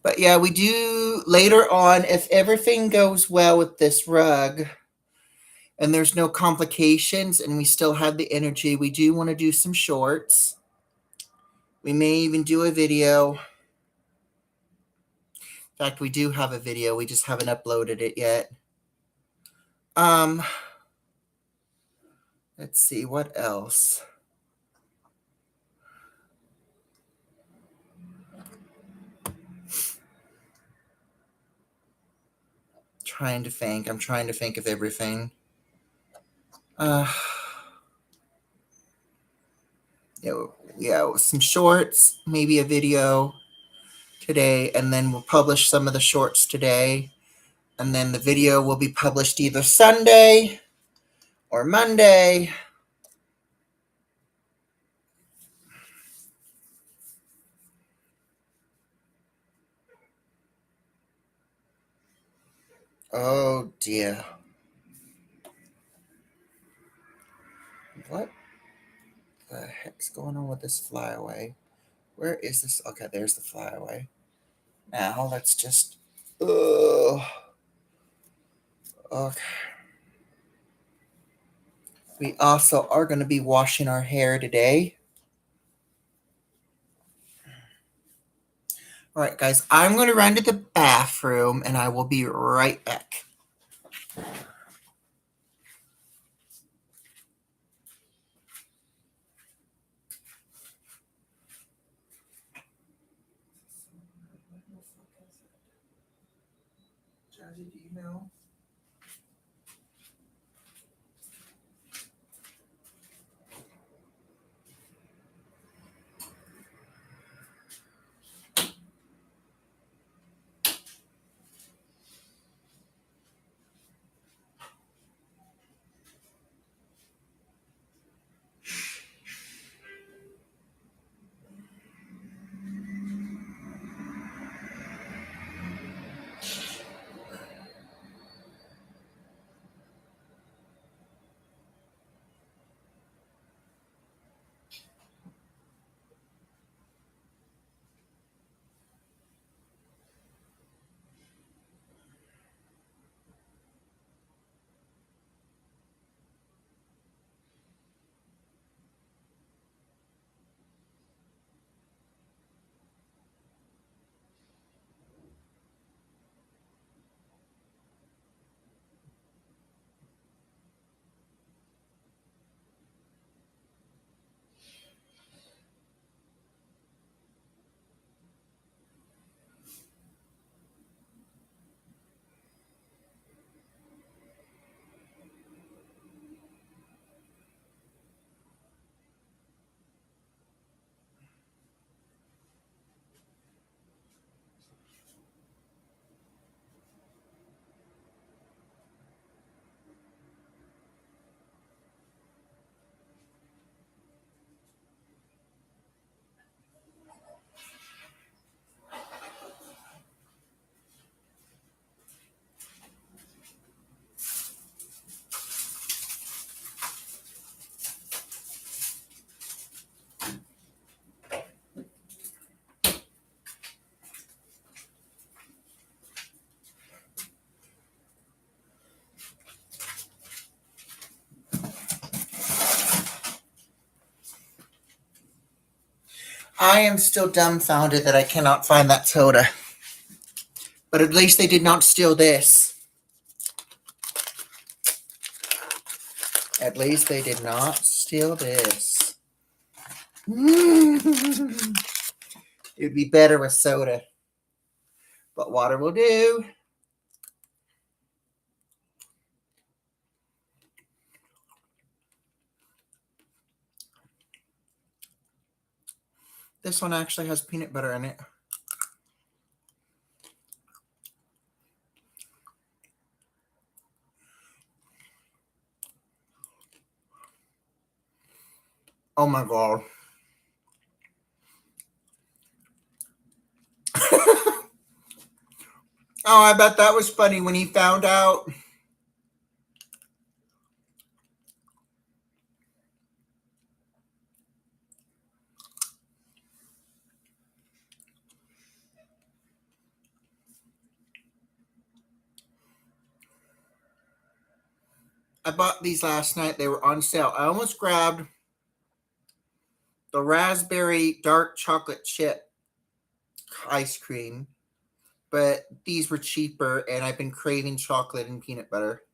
But yeah, we do later on, if everything goes well with this rug and there's no complications and we still have the energy, we do want to do some shorts. We may even do a video. In fact, we do have a video. We just haven't uploaded it yet. Let's see, what else? I'm trying to think of everything. Yeah, some shorts, maybe a video today, and then we'll publish some of the shorts today. And then the video will be published either Sunday or Monday. Oh dear. What the heck's going on with this flyaway? Where is this? Okay, there's the flyaway. Now let's just. Ugh. Okay. We also are going to be washing our hair today. All right, guys, I'm going to run to the bathroom and I will be right back. Jazzy, do you know? I am still dumbfounded that I cannot find that soda. But at least they did not steal this. At least they did not steal this. It'd be better with soda. But water will do. This one actually has peanut butter in it. Oh my god. Oh, I bet that was funny when he found out. I bought these last night. They were on sale. I almost grabbed the raspberry dark chocolate chip ice cream, but these were cheaper, and I've been craving chocolate and peanut butter.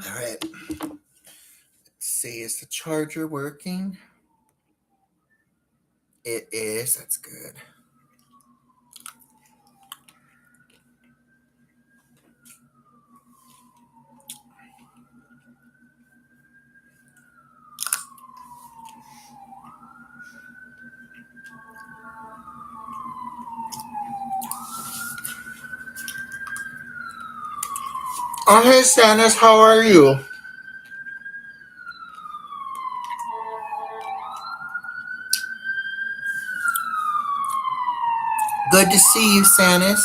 All right. Let's see, is the charger working? It is. That's good. Oh, hey, Stannis, how are you? Good to see you, Stannis.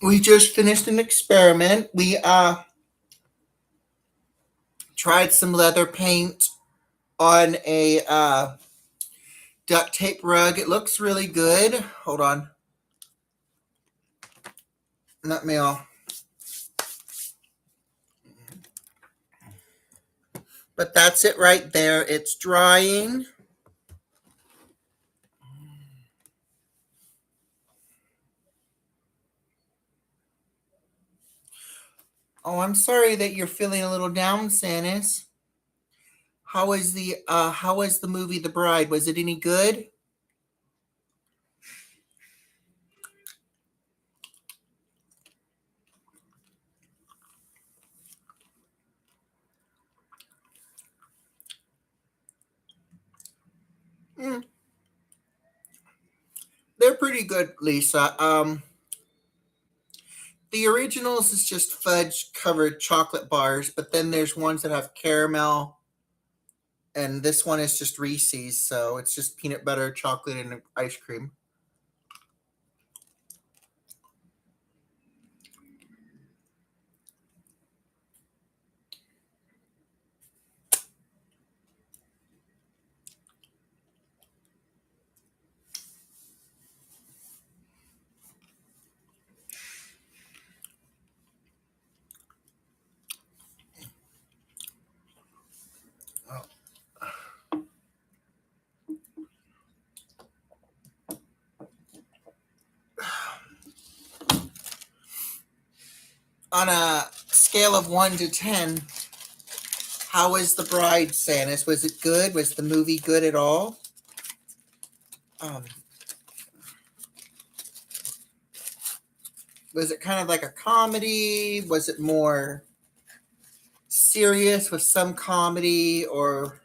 We just finished an experiment. We tried some leather paint on a duct tape rug. It looks really good. Hold on. Let me all. But that's it right there. It's drying. Oh, I'm sorry that you're feeling a little down, Stannis. How was the movie The Bride? Was it any good? Mm, they're pretty good, Lisa. The originals is just fudge covered chocolate bars, but then there's ones that have caramel, and this one is just Reese's, so it's just peanut butter, chocolate, and ice cream. On a scale of 1 to 10, how was The Bride, Sanis? Was it good? Was the movie good at all? Um, was it kind of like a comedy? Was it more serious with some comedy, or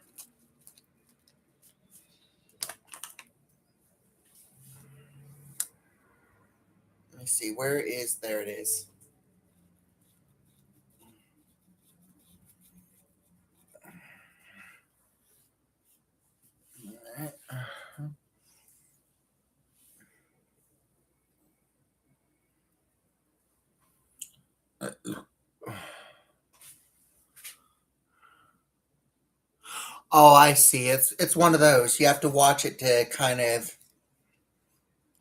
let me see, there it is. Oh, I see. It's one of those. You have to watch it to kind of.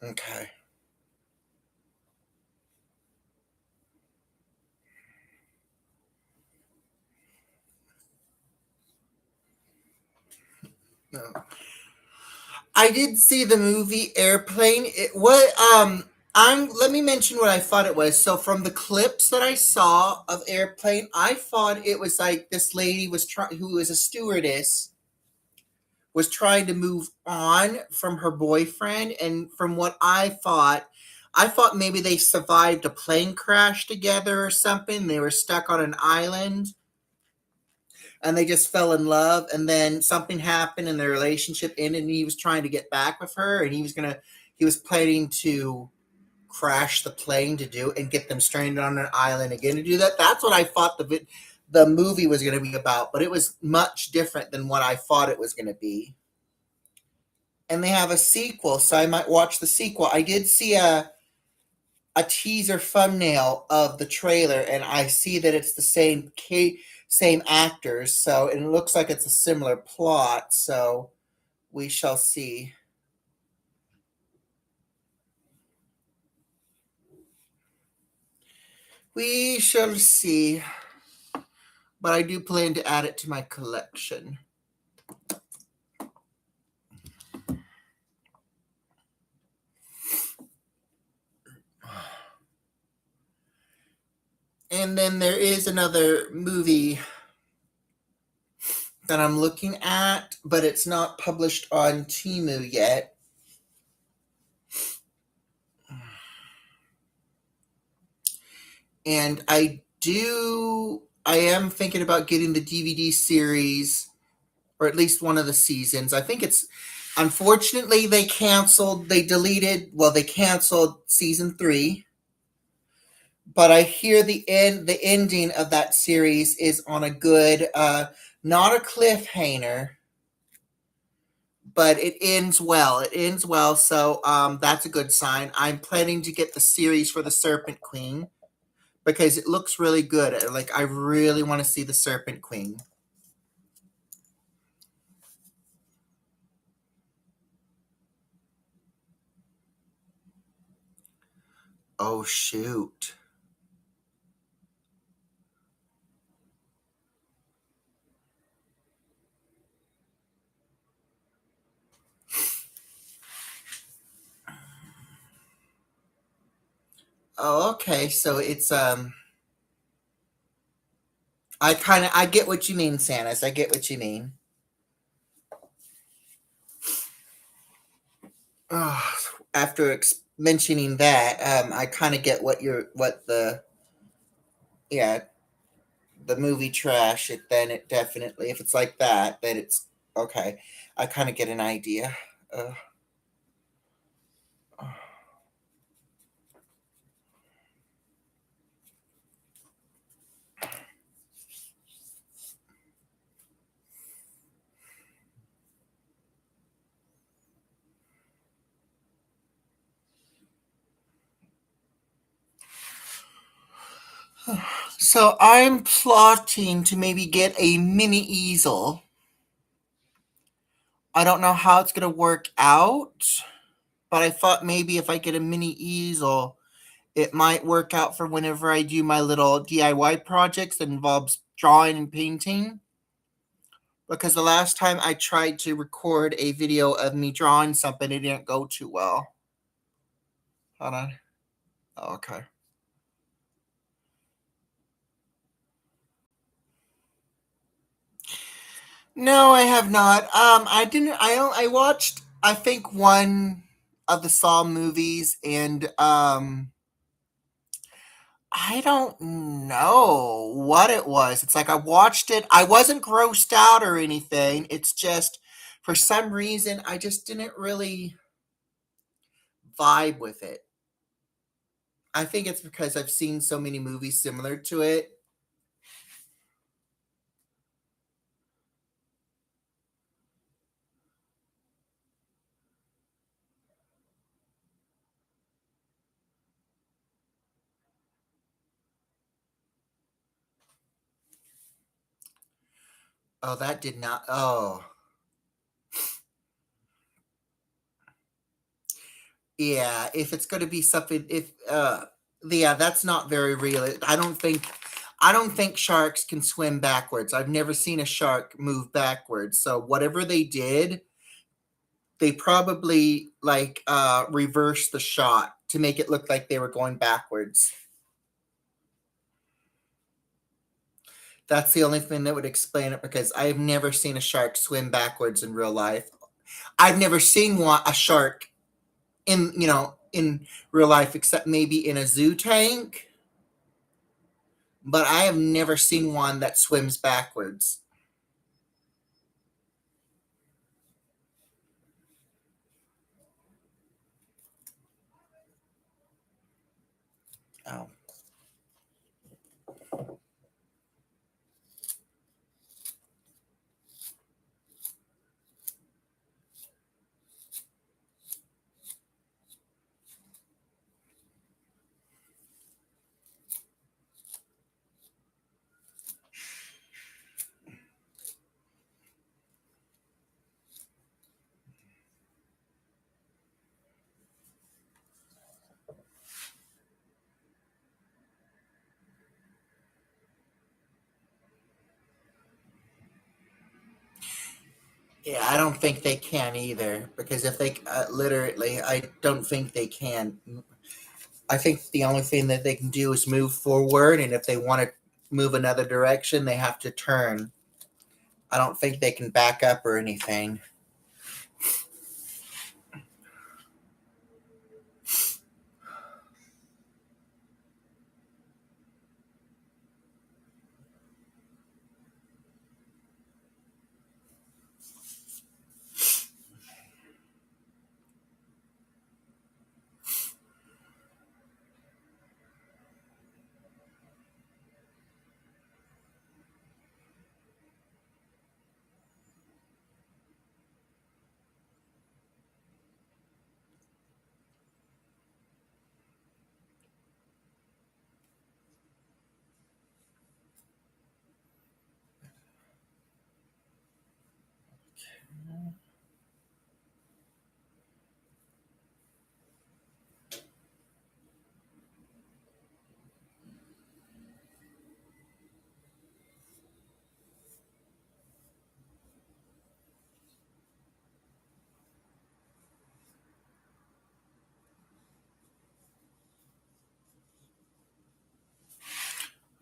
Okay. No. I did see the movie Airplane. It was I'm let me mention what I thought it was. So from the clips that I saw of Airplane, I thought it was like this lady was trying who was a stewardess was trying to move on from her boyfriend, and from what I thought maybe they survived a plane crash together or something. They were stuck on an island and they just fell in love, and then something happened and their relationship ended, and he was trying to get back with her, and he was planning to crash the plane to do and get them stranded on an island again to do that. That's what I thought the movie was going to be about, but it was much different than what I thought it was going to be. And they have a sequel, so I might watch the sequel. I did see a teaser thumbnail of the trailer, and I see that it's the same actors, so and it looks like it's a similar plot. So we shall see. We shall see. But I do plan to add it to my collection. And then there is another movie that I'm looking at, but it's not published on Temu yet. And I am thinking about getting the DVD series, or at least one of the seasons. I think it's, unfortunately, they canceled season 3. But I hear the ending of that series is on a good, not a cliffhanger, but it ends well. It ends well, so that's a good sign. I'm planning to get the series for the Serpent Queen because it looks really good. Like, I really want to see the Serpent Queen. Oh, shoot. Oh, okay. So it's I get what you mean, Sanis. I get what you mean. Oh, after mentioning that, I kind of get what the, yeah, the movie trash. It definitely, if it's like that, then it's okay. I kind of get an idea. Uh, so I'm plotting to maybe get a mini easel. I don't know how it's gonna work out, but I thought maybe if I get a mini easel, it might work out for whenever I do my little DIY projects that involves drawing and painting. Because the last time I tried to record a video of me drawing something, it didn't go too well. Hold on. Oh, okay. No, I have not. I didn't. I watched, I think, one of the Saw movies, and I don't know what it was. It's like I watched it. I wasn't grossed out or anything. It's just, for some reason, I just didn't really vibe with it. I think it's because I've seen so many movies similar to it. Oh, that did not. Oh, yeah. If it's going to be something, if yeah, that's not very real. I don't think sharks can swim backwards. I've never seen a shark move backwards. So whatever they did, they probably like reversed the shot to make it look like they were going backwards. That's the only thing that would explain it, because I've never seen a shark swim backwards in real life. I've never seen a shark in real life, except maybe in a zoo tank, but I have never seen one that swims backwards. Oh. Yeah, I don't think they can either, because if they literally, I don't think they can. I think the only thing that they can do is move forward, and if they want to move another direction, they have to turn. I don't think they can back up or anything.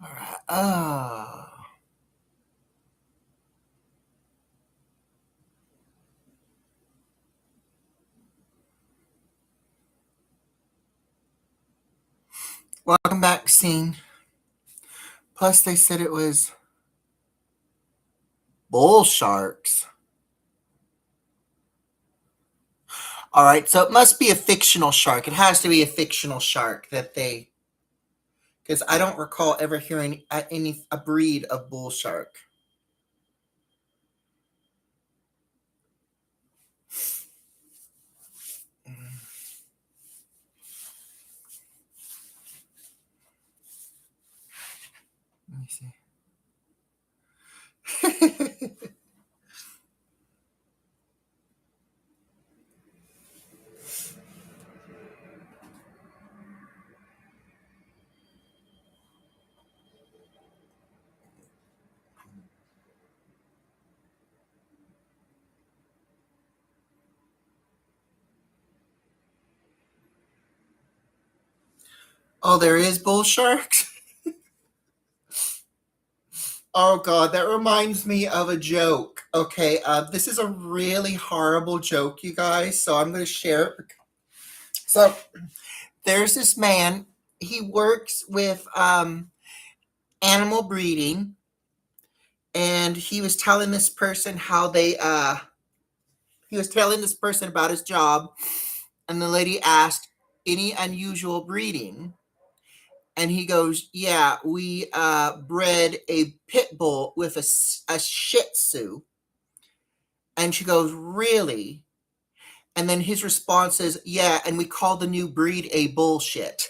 All right. Oh. Welcome back, scene. Plus, they said it was bull sharks. All right, so it must be a fictional shark. It has to be a fictional shark that they, because I don't recall ever hearing a breed of bull shark. Let me see. Oh, there is bull sharks? Oh God, that reminds me of a joke. Okay, this is a really horrible joke, you guys. So I'm going to share it. So there's this man. He works with animal breeding, and he was telling this person how they. He was telling this person about his job, and the lady asked, "Any unusual breeding?" And he goes, "Yeah, we bred a pit bull with a Shih Tzu." And she goes, "Really?" And then his response is, "Yeah, and we call the new breed a bullshit."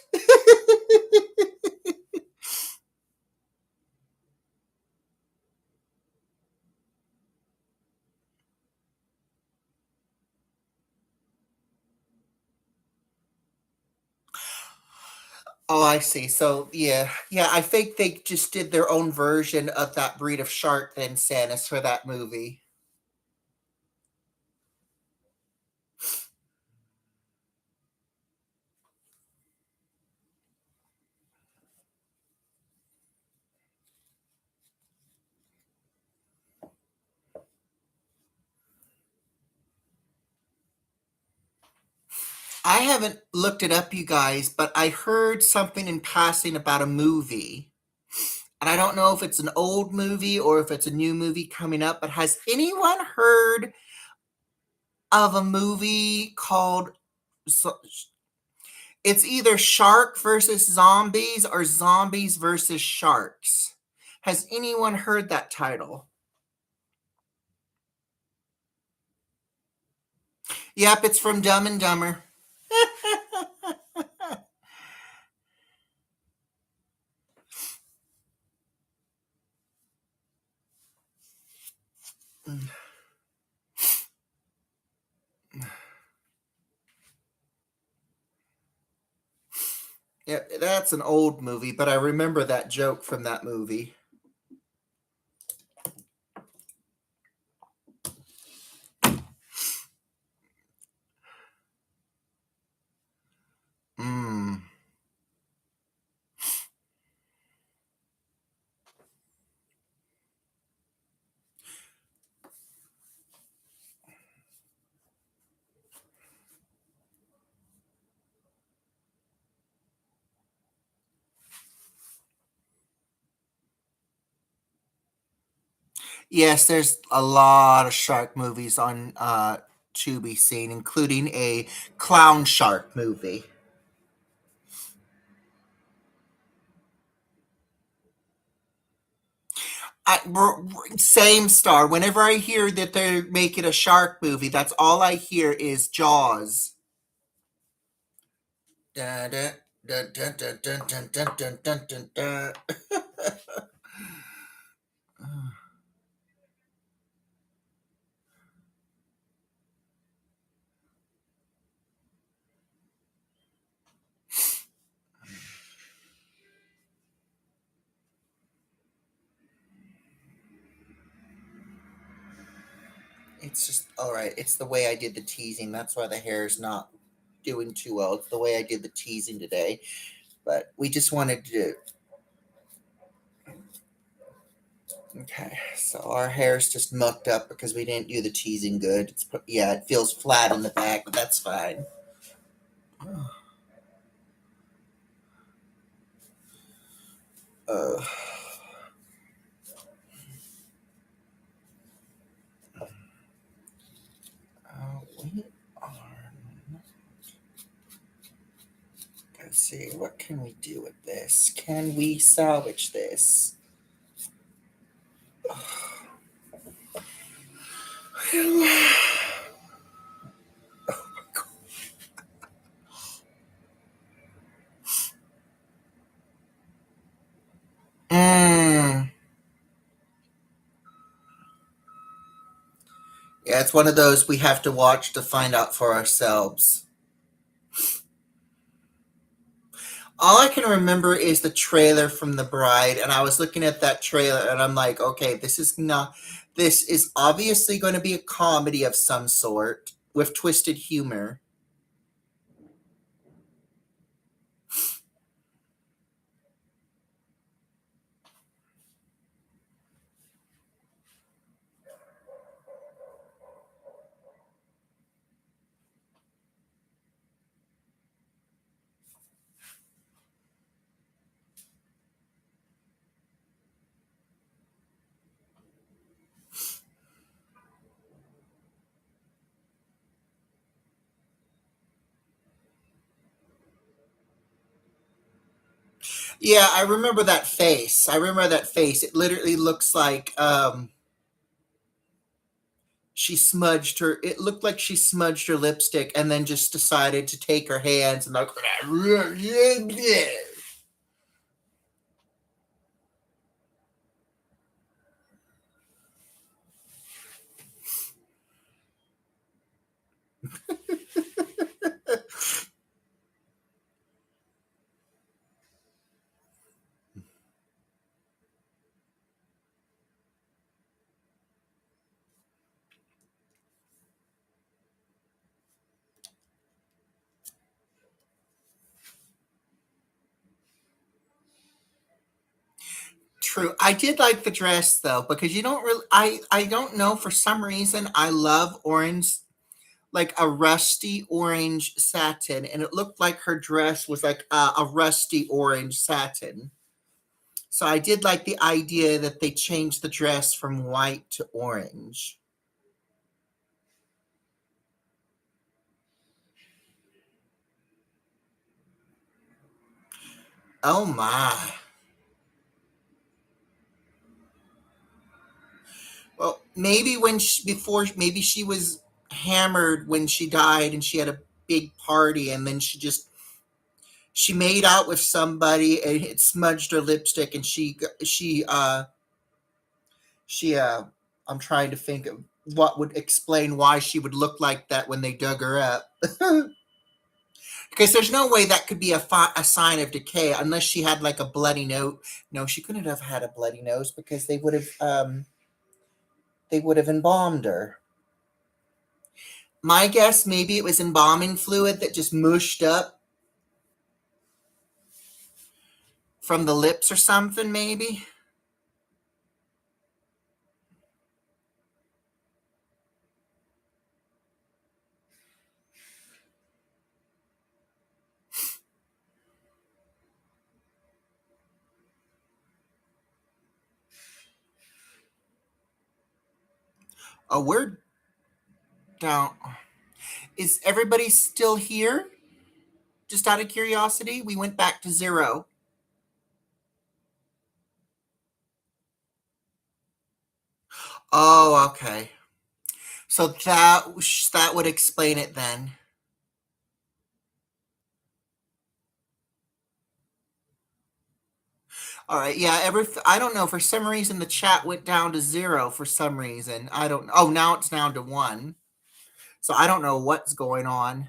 Oh, I see. So, yeah, I think they just did their own version of that breed of shark then, Sanus, for that movie. I haven't looked it up, you guys, but I heard something in passing about a movie. And I don't know if it's an old movie or if it's a new movie coming up, but has anyone heard of a movie called, it's either Shark versus Zombies or Zombies versus Sharks? Has anyone heard that title? Yep, it's from Dumb and Dumber. Yeah, that's an old movie, but I remember that joke from that movie. Mm. Yes, there's a lot of shark movies on to be seen, including a clown shark movie. Same star. Whenever I hear that they're making a shark movie, that's all I hear is Jaws. Dun, dun, dun, dun, dun, dun, dun, dun, dun, dun, dun, dun. It's just all right. It's the way I did the teasing. That's why the hair's not doing too well. It's the way I did the teasing today. But we just wanted to. Okay, so our hair's just mucked up because we didn't do the teasing good. Yeah, it feels flat in the back, but that's fine. Uh, we are. Let's see, what can we do with this? Can we salvage this? Mm. Yeah, it's one of those we have to watch to find out for ourselves. All I can remember is the trailer from The Bride, and I was looking at that trailer and I'm like, okay, this is obviously going to be a comedy of some sort with twisted humor. Yeah, I remember that face. I remember that face. It literally looks like she smudged her it looked like she smudged her lipstick and then just decided to take her hands and like True. I did like the dress though, because you don't really I don't know, for some reason I love orange, like a rusty orange satin, and it looked like her dress was like a rusty orange satin. So I did like the idea that they changed the dress from white to orange. Oh my. Well, maybe before, maybe she was hammered when she died and she had a big party, and then she made out with somebody and it smudged her lipstick, and she I'm trying to think of what would explain why she would look like that when they dug her up. Because there's no way that could be a sign of decay unless she had like a bloody nose. No, she couldn't have had a bloody nose because they would have embalmed her. My guess, maybe it was embalming fluid that just mushed up from the lips or something, maybe. Oh, we're down. Is everybody still here? Just out of curiosity, we went back to 0. Oh, okay. So that would explain it then. All right. Yeah. I don't know. For some reason, the chat went down to 0. For some reason, I don't. Oh, now it's down to 1. So I don't know what's going on.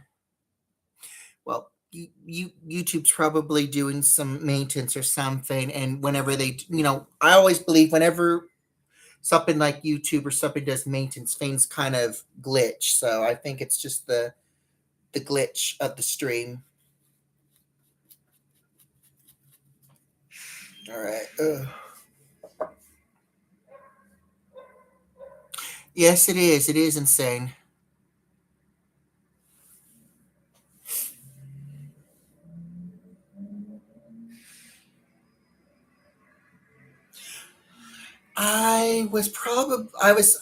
Well, YouTube's probably doing some maintenance or something, and whenever I always believe whenever something like YouTube or something does maintenance, things kind of glitch. So I think it's just the glitch of the stream. All right. Ugh. Yes, it is. It is insane.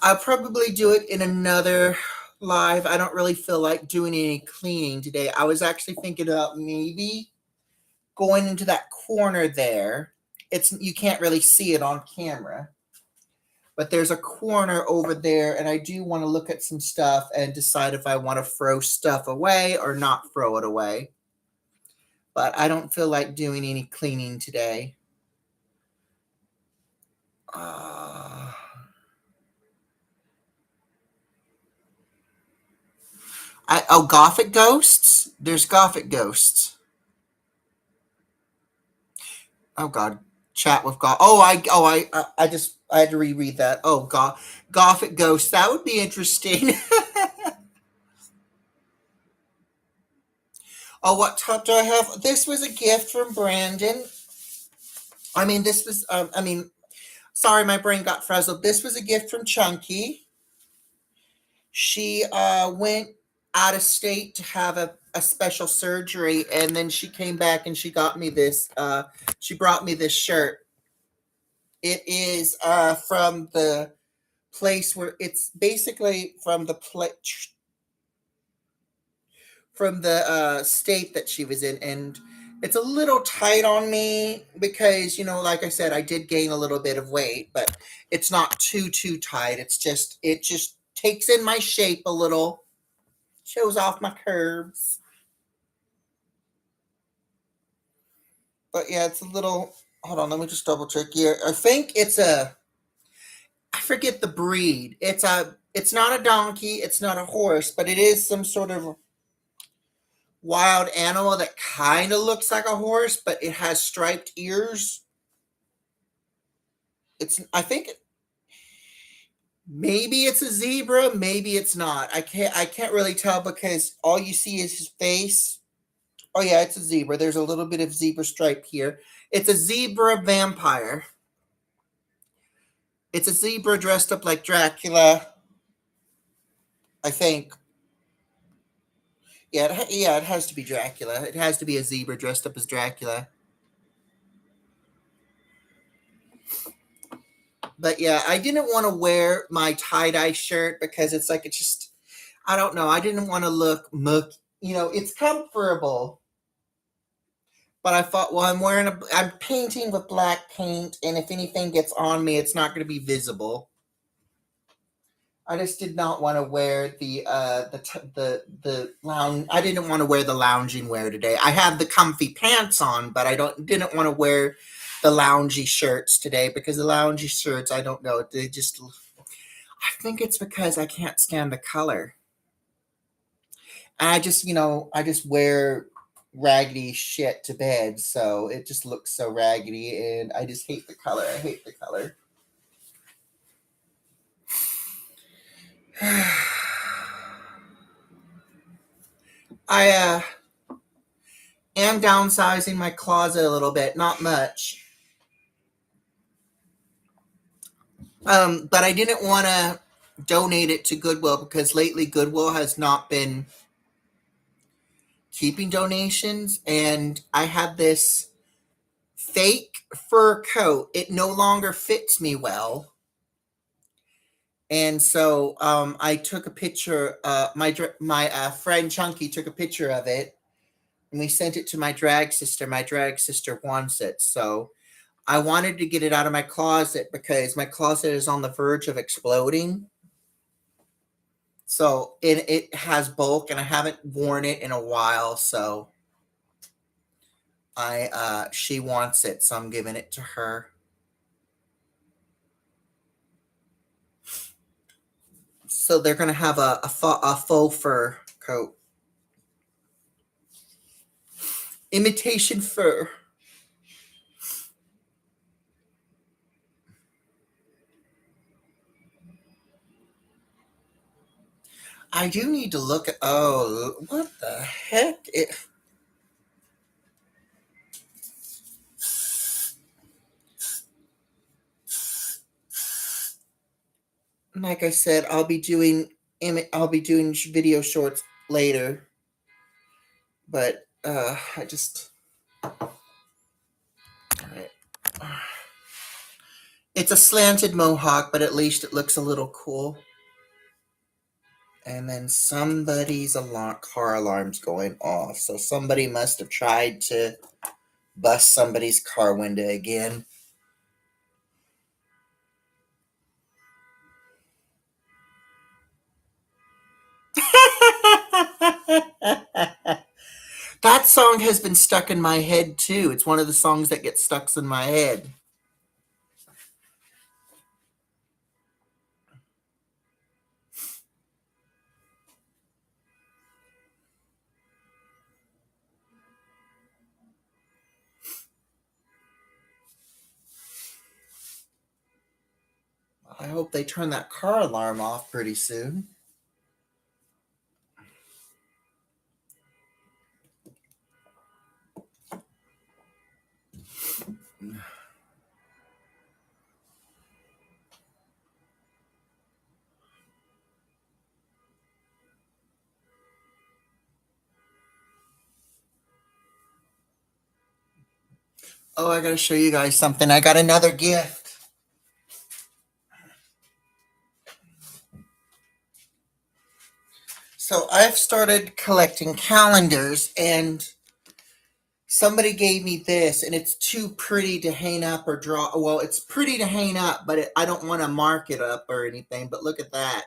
I'll probably do it in another live. I don't really feel like doing any cleaning today. I was actually thinking about maybe going into that corner there. You can't really see it on camera, but there's a corner over there, and I do want to look at some stuff and decide if I want to throw stuff away or not throw it away. But I don't feel like doing any cleaning today. Uh, Gothic ghosts? There's Gothic ghosts. Oh God, chat with Goth. I had to reread that. Oh God, Gothic ghosts. That would be interesting. Oh, what top do I have? This was a gift from Brandon. I mean, this was. Sorry, my brain got frazzled. This was a gift from Chunky. She went out of state to have a special surgery, and then she came back and she got me this. She brought me this shirt. It is from the place where it's basically from the state that she was in, and it's a little tight on me because like I said, I did gain a little bit of weight, but it's not too tight. It just takes in my shape a little, shows off my curves. But yeah, it's a little. Hold on, let me just double check here. I think I forget the breed. It's not a donkey, it's not a horse, but it is some sort of wild animal that kind of looks like a horse, but it has striped ears. I think maybe it's a zebra, maybe it's not. I can't really tell because all you see is his face. Oh yeah, it's a zebra. There's a little bit of zebra stripe here. It's a zebra vampire. It's a zebra dressed up like Dracula, I think. Yeah, it has to be Dracula. It has to be a zebra dressed up as Dracula. But yeah, I didn't want to wear my tie-dye shirt because it's just, I don't know. I didn't want to look muck. It's comfortable. But I thought, well, I'm painting with black paint, and if anything gets on me, it's not going to be visible. I just did not want to wear the lounge. I didn't want to wear the lounging wear today. I have the comfy pants on, but I didn't want to wear the loungy shirts today because the loungy shirts, I don't know, they just. I think it's because I can't stand the color. And I just wear raggedy shit to bed, so it just looks so raggedy, and I just hate the color. I hate the color. I am downsizing my closet a little bit, not much. But I didn't want to donate it to Goodwill because lately Goodwill has not been keeping donations, and I had this fake fur coat. It no longer fits me well. And so I took a picture. My friend Chunky took a picture of it, and we sent it to my drag sister. My drag sister wants it, so I wanted to get it out of my closet because my closet is on the verge of exploding. So it has bulk, and I haven't worn it in a while. So I she wants it, so I'm giving it to her. So they're gonna have a faux fur coat, imitation fur. I do need to look at. Oh, what the heck? Like I said, I'll be doing video shorts later, but I just. All right. It's a slanted mohawk, but at least it looks a little cool. And then somebody's car alarm's going off, so somebody must have tried to bust somebody's car window again. That song has been stuck in my head too. It's one of the songs that gets stuck in my head. I hope they turn that car alarm off pretty soon. Oh, I gotta show you guys something. I got another gift. So I've started collecting calendars, and somebody gave me this, and it's too pretty to hang up or draw. Well, it's pretty to hang up, but I don't want to mark it up or anything. But look at that.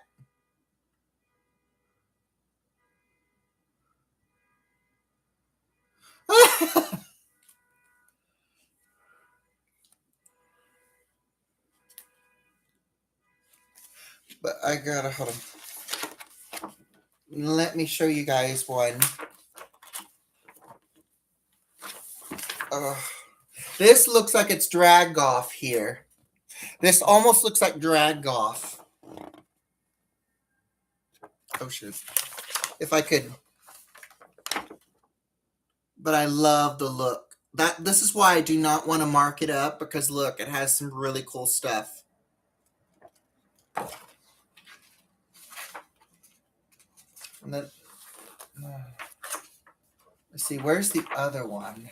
But I gotta hold on. Let me show you guys one. Uh, this looks like it's drag off here. This almost looks like drag off. Oh shoot. If I could. But I love the look. This is why I do not want to mark it up, because look, it has some really cool stuff. And then let's see, where's the other one?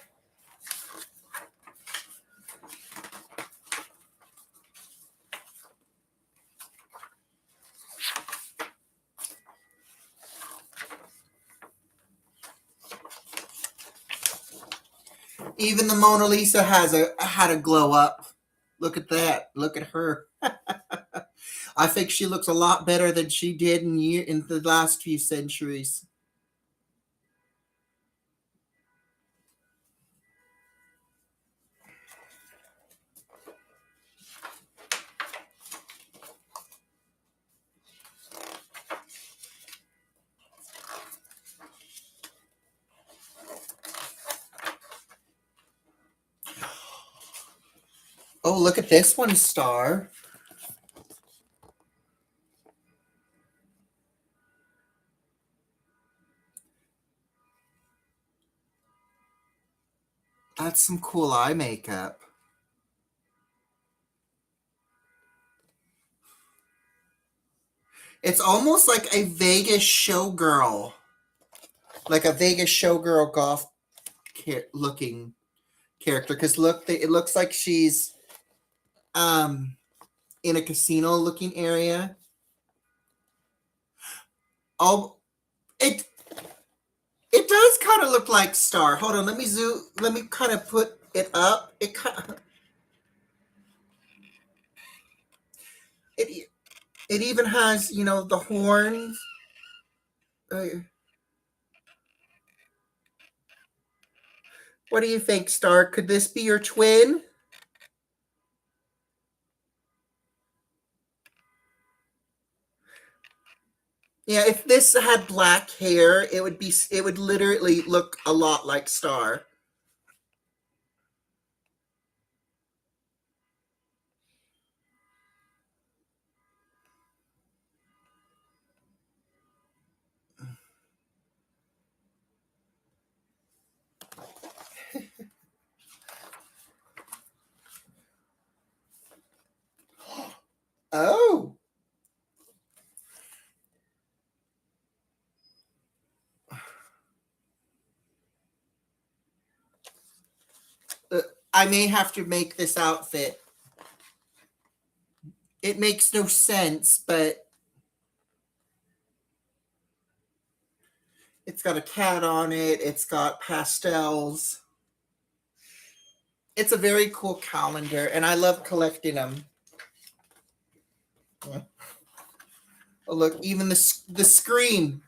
Even the Mona Lisa had a glow up. Look at that. Look at her. I think she looks a lot better than she did in the last few centuries. Oh, look at this one, Star. That's some cool eye makeup. It's almost like a Vegas showgirl. Like a Vegas showgirl goth looking character. Because look, it looks like she's in a casino looking area. Oh, it it does kind of look like Star. Hold on, let me zoom. Let me kind of put it up. It it even has, the horns. Uh, what do you think, Star? Could this be your twin? Yeah, if this had black hair, it would literally look a lot like Star. Oh, uh, I may have to make this outfit. It makes no sense, but it's got a cat on it. It's got pastels. It's a very cool calendar, and I love collecting them. Oh, look, even the screen,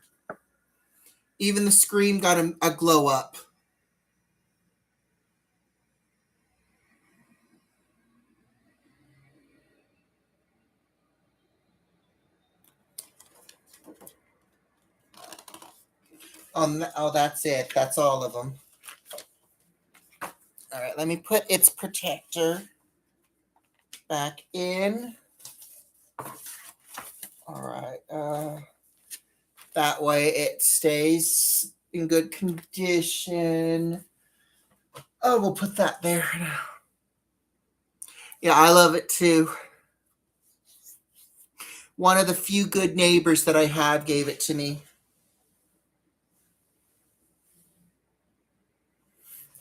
even the screen got a glow up. Oh, that's it. That's all of them. All right, let me put its protector back in. All right. That way it stays in good condition. Oh, we'll put that there now. Yeah, I love it too. One of the few good neighbors that I have gave it to me.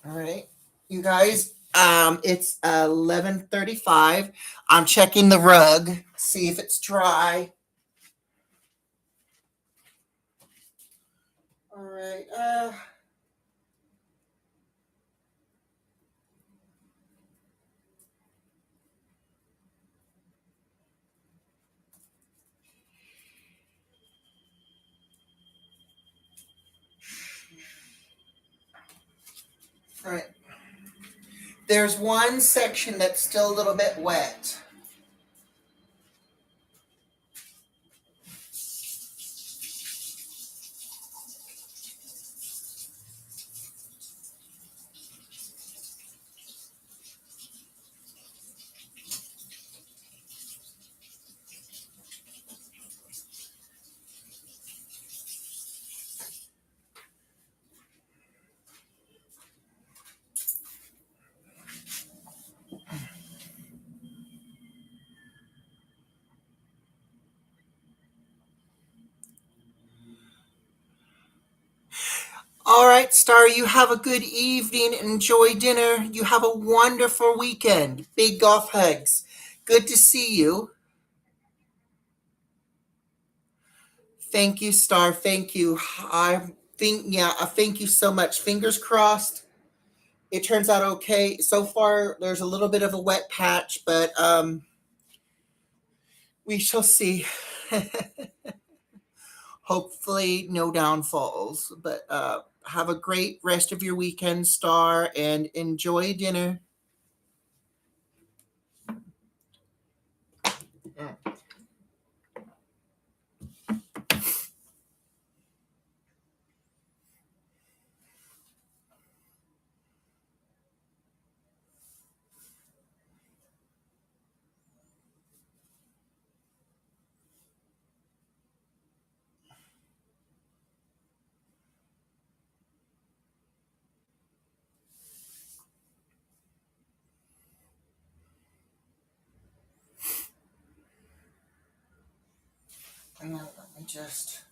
All right, you guys. It's 11:35. I'm checking the rug, see if it's dry. All right. All right. There's one section that's still a little bit wet. All right, Star, you have a good evening. Enjoy dinner. You have a wonderful weekend. Big golf hugs. Good to see you. Thank you, Star. Thank you. Thank you so much. Fingers crossed. It turns out okay. So far, there's a little bit of a wet patch, but we shall see. Hopefully, no downfalls. But have a great rest of your weekend, Star, and enjoy dinner. Mm. Hang on, let me just.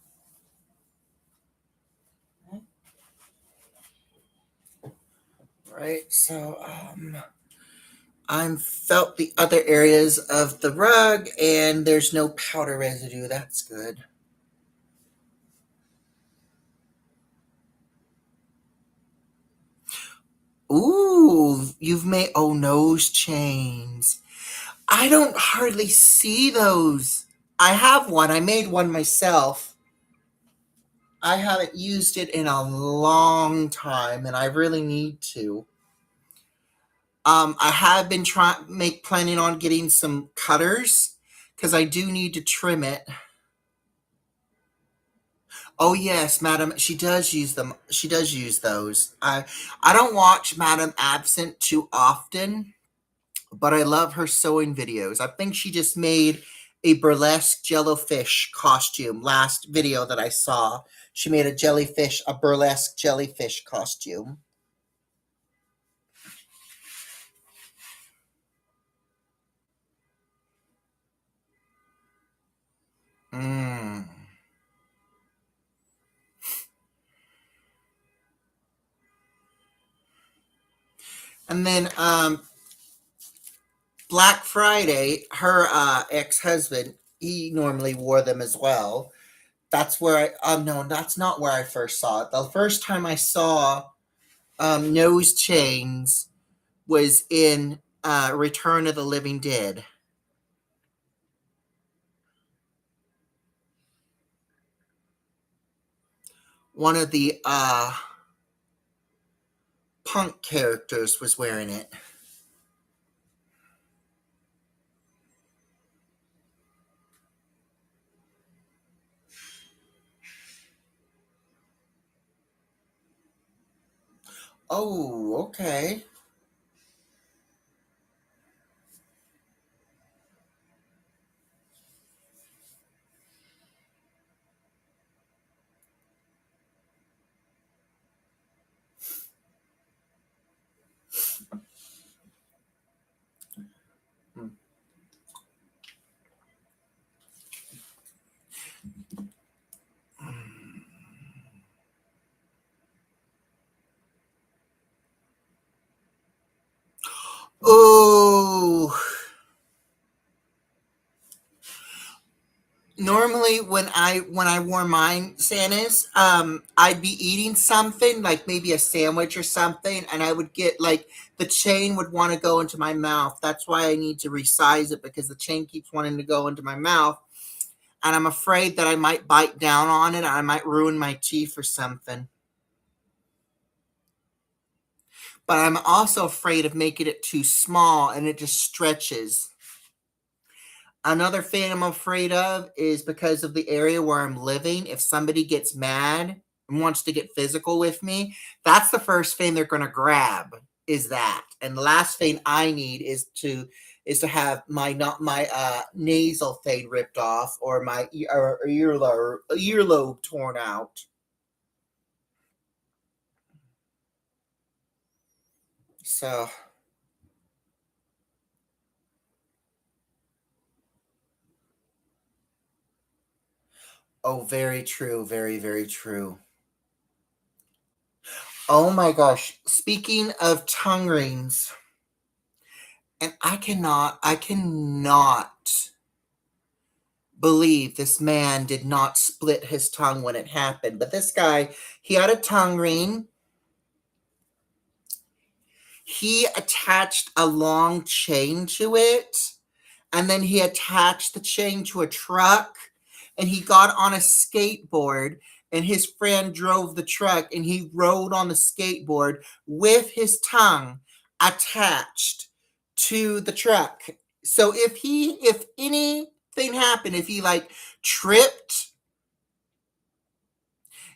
Right, so I'm felt the other areas of the rug, and there's no powder residue. That's good. Ooh, you've made, oh, nose chains. I don't hardly see those. I have one. I made one myself. I haven't used it in a long time, and I really need to. I have been planning on getting some cutters because I do need to trim it. Oh yes, Madam, she does use them. She does use those. I don't watch Madam Absent too often, but I love her sewing videos. I think she just made a burlesque jellyfish costume last video that I saw. She made a burlesque jellyfish costume. Mm. And then Black Friday, her ex-husband, he normally wore them as well. That's where no, that's not where I first saw it. The first time I saw nose chains was in Return of the Living Dead. One of the punk characters was wearing it. Oh, okay. Oh, normally when I wore mine, Santa's, I'd be eating something like maybe a sandwich or something, and I would get like the chain would want to go into my mouth. That's why I need to resize it because the chain keeps wanting to go into my mouth, and I'm afraid that I might bite down on it. And I might ruin my teeth or something. But I'm also afraid of making it too small and it just stretches. Another thing I'm afraid of is because of the area where I'm living, if somebody gets mad and wants to get physical with me, that's the first thing they're going to grab is that. And the last thing I need is to have my not my nasal thing ripped off or my earlobe torn out. So, oh, very true, very very true. Oh my gosh. Speaking of tongue rings, and I cannot believe this man did not split his tongue when it happened. But this guy, he had a tongue ring. He attached a long chain to it, and then he attached the chain to a truck, and he got on a skateboard, and his friend drove the truck, and he rode on the skateboard with his tongue attached to the truck. So if anything happened, tripped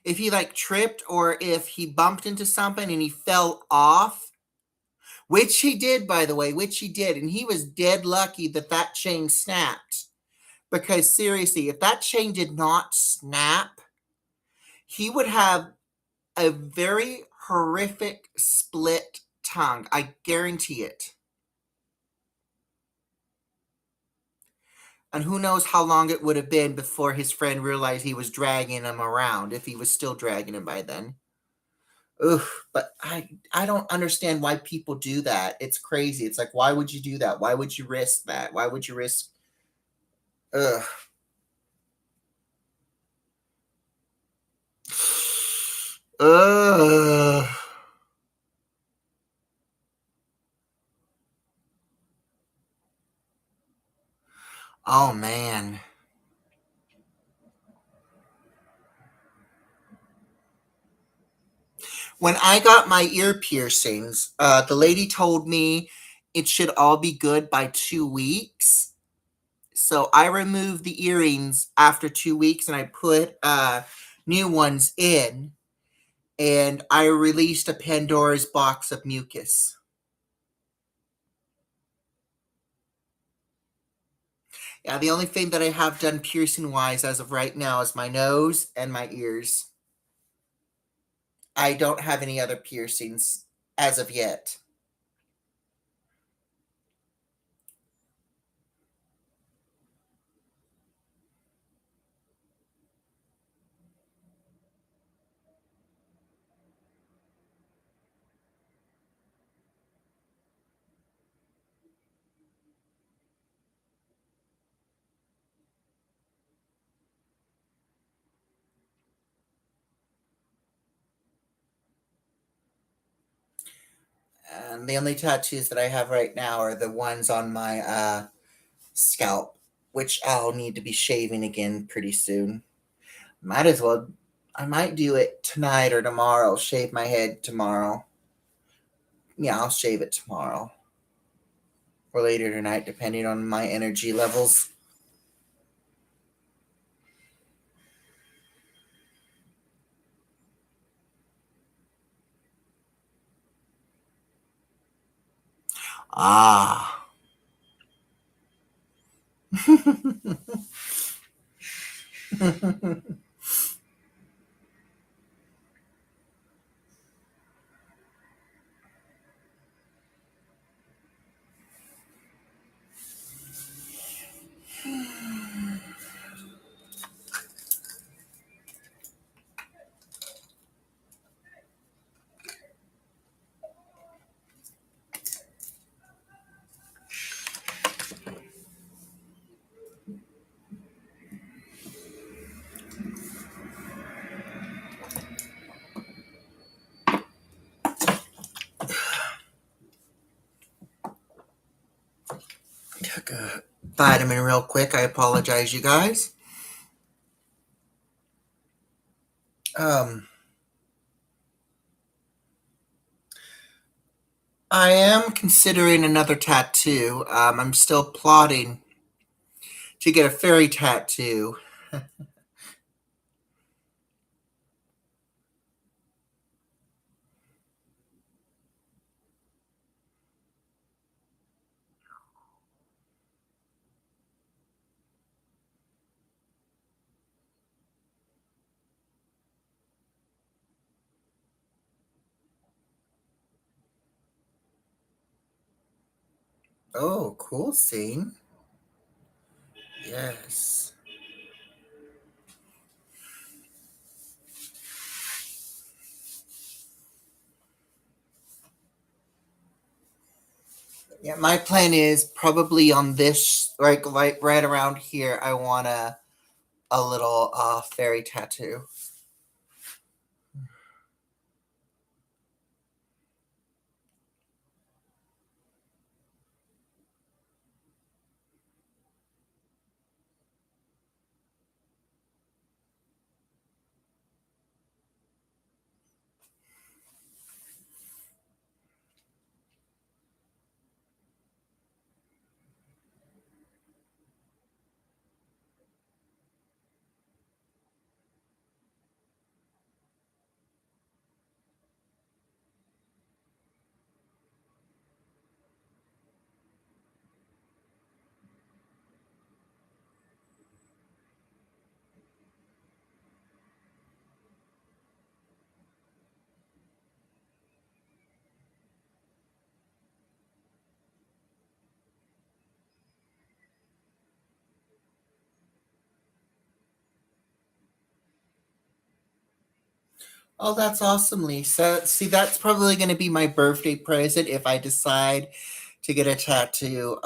if he like tripped or if he bumped into something and he fell off, which he did, by the way, which he did, and he was dead lucky that that chain snapped. Because seriously, if that chain did not snap, he would have a very horrific split tongue. I guarantee it. And who knows how long it would have been before his friend realized he was dragging him around, if he was still dragging him by then. Ugh, but I don't understand why people do that. It's crazy. It's like, why would you do that? Why would you risk that? Why would you risk? Ugh. Ugh. Oh man. When I got my ear piercings, the lady told me it should all be good by 2 weeks. So I removed the earrings after 2 weeks and I put new ones in, and I released a Pandora's box of mucus. Yeah, the only thing that I have done piercing wise as of right now is my nose and my ears. I don't have any other piercings as of yet. And the only tattoos that I have right now are the ones on my scalp, which I'll need to be shaving again pretty soon. Might as well. I might do it tonight or tomorrow. Shave my head tomorrow. Yeah, I'll shave it tomorrow or later tonight, depending on my energy levels. Ah. Took a vitamin real quick. I apologize, you guys. Um, I am considering another tattoo. I'm still plotting to get a fairy tattoo. Oh, cool scene. Yes. Yeah, my plan is probably on this, like right around here. I want a little fairy tattoo. Oh, that's awesome, Lisa. See, that's probably going to be my birthday present if I decide to get a tattoo.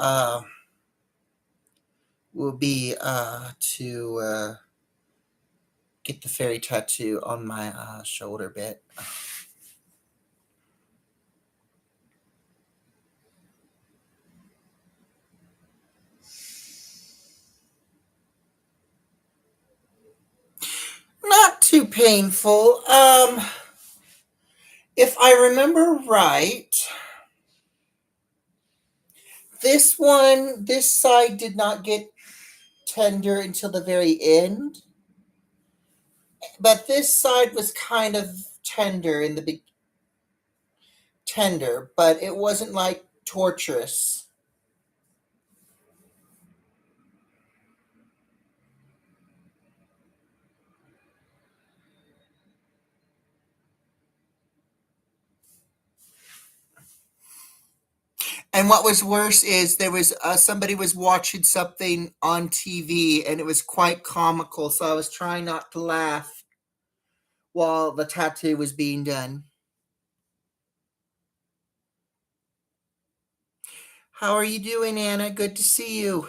Will be to get the fairy tattoo on my shoulder bit. painful. If I remember right, this side did not get tender until the very end, but this side was kind of tender in the big tender, but it wasn't like torturous. And what was worse is there was somebody was watching something on TV and it was quite comical, so I was trying not to laugh while the tattoo was being done. How are you doing, Anna? Good to see you.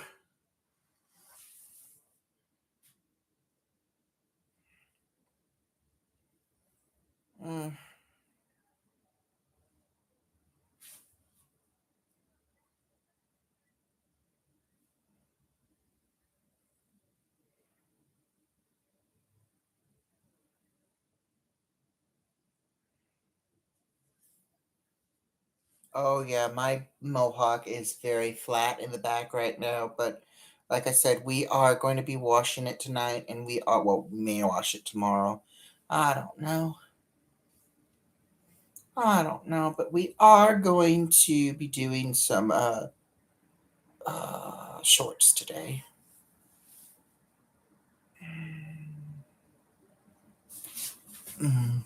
Mm. Oh yeah, my mohawk is very flat in the back right now, but like I said, we are going to be washing it tonight and we may wash it tomorrow. I don't know. I don't know, but we are going to be doing some shorts today. Mm.